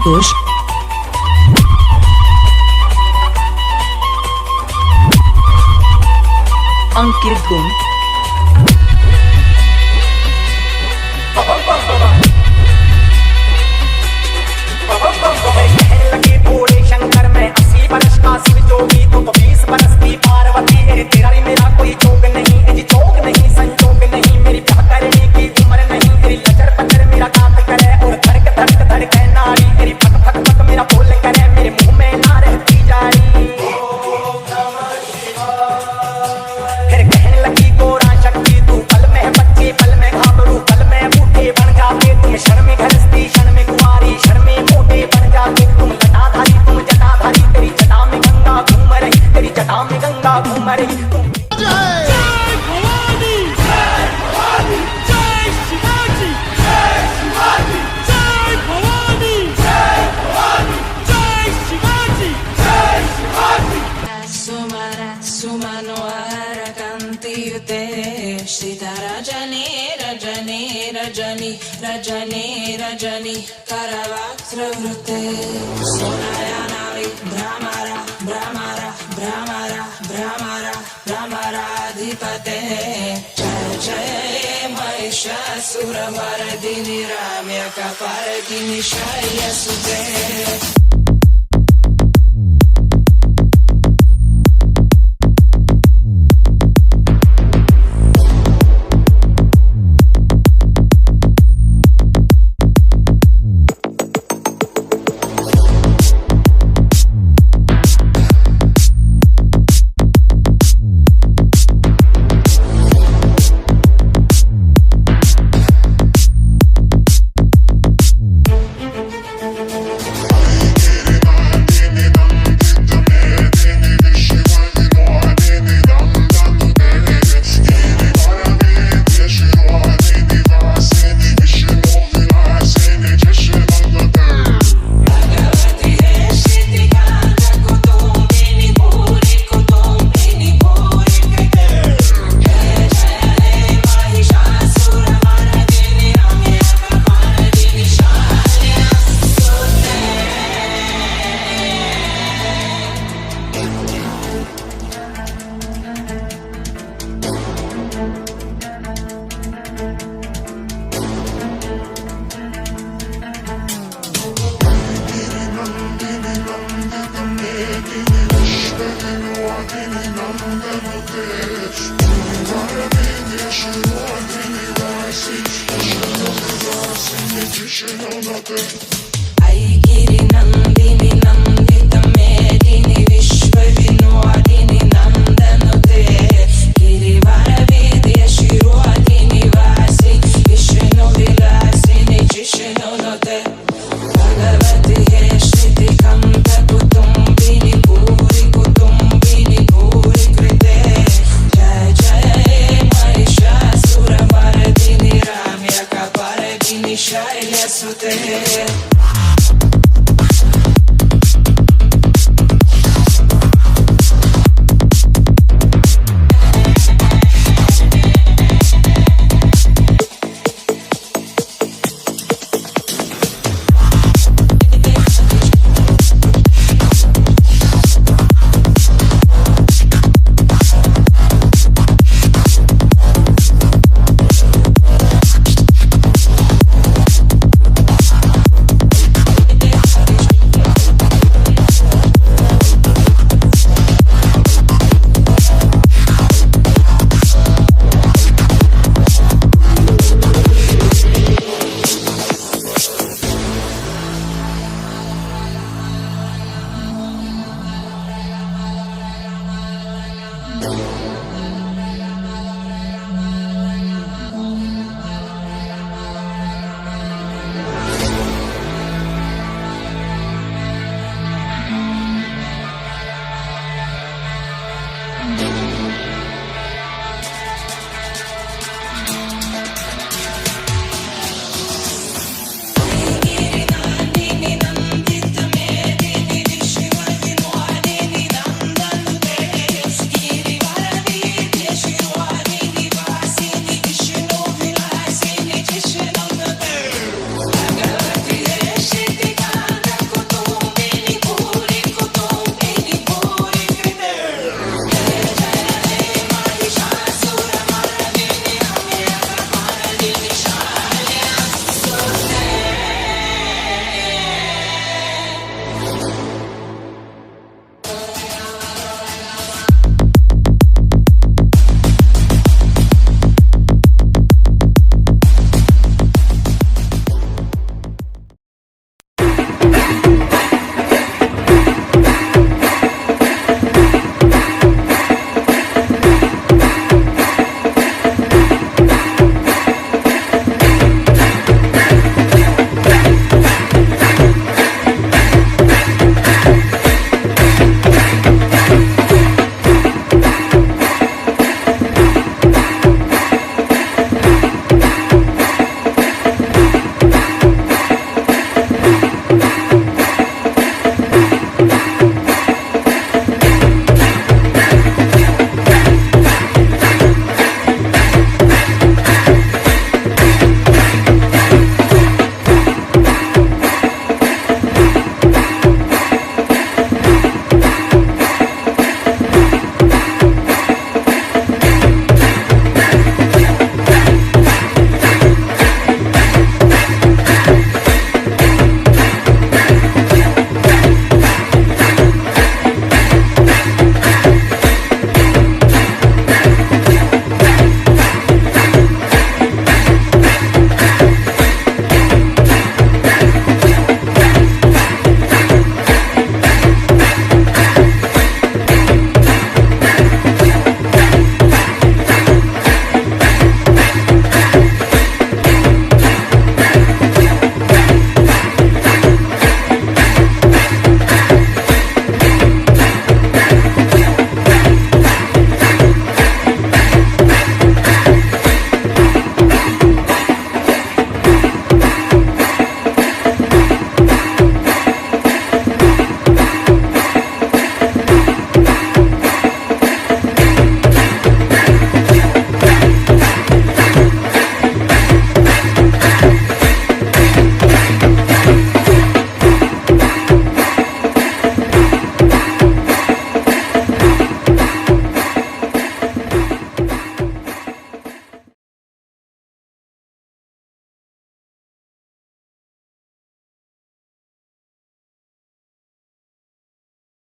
संतोष अंकित गुण लगे भोले शंकर में 80 बरस का शिव जोगी तो 20 बरस की पार्वती है। तेरा री मेरा कोई जोग नहीं है जी, जोग नहीं संजोग नहीं, मेरी प्यार करने की उम्र नहीं, मेरी लचर पचर मेरा काम करे और धड़क धड़क धड़के नारी, मेरी फक फक फक मेरा बोल करे, मेरे मुंह में ना रहती जारी। फिर कहने लगी गोरा शक्ति तू पल में बच्चे पल में घाबरू पल में बूढ़े बन जाते तुम, क्षण में घरस्ती क्षण में कुमारी क्षण में मोटे बन जाते तुम, जटाधारी तुम जटाधारी, तेरी जटा में गंगा घूम रही, तेरी जटा में गंगा घूम रही तुम। रजनी रजनी करवक्त्रवृते सोनायानावि भ्रमरा भ्रमरा भ्रमरा भ्रमरा भ्रमराधिपते जय जय महिषासुरमर्दिनि रम्यकपर्दिनि शय्यसुते। ऐगिरि नन्दिनि नन्दित मेदिनि विश्वविनोदिनि नन्दनुते गिरिवरविद्य शिरोधिनि वासि विष्णुविलासिनि जिष्णुनुते भगवति हे श्रुतिकन्त कुटुम्बिनि भूरि कुटुम्बिनि भूरि कृते जय जय महिषासुरमर्दिनि रम्यकपर्दिनि शैलसुते। Thank you.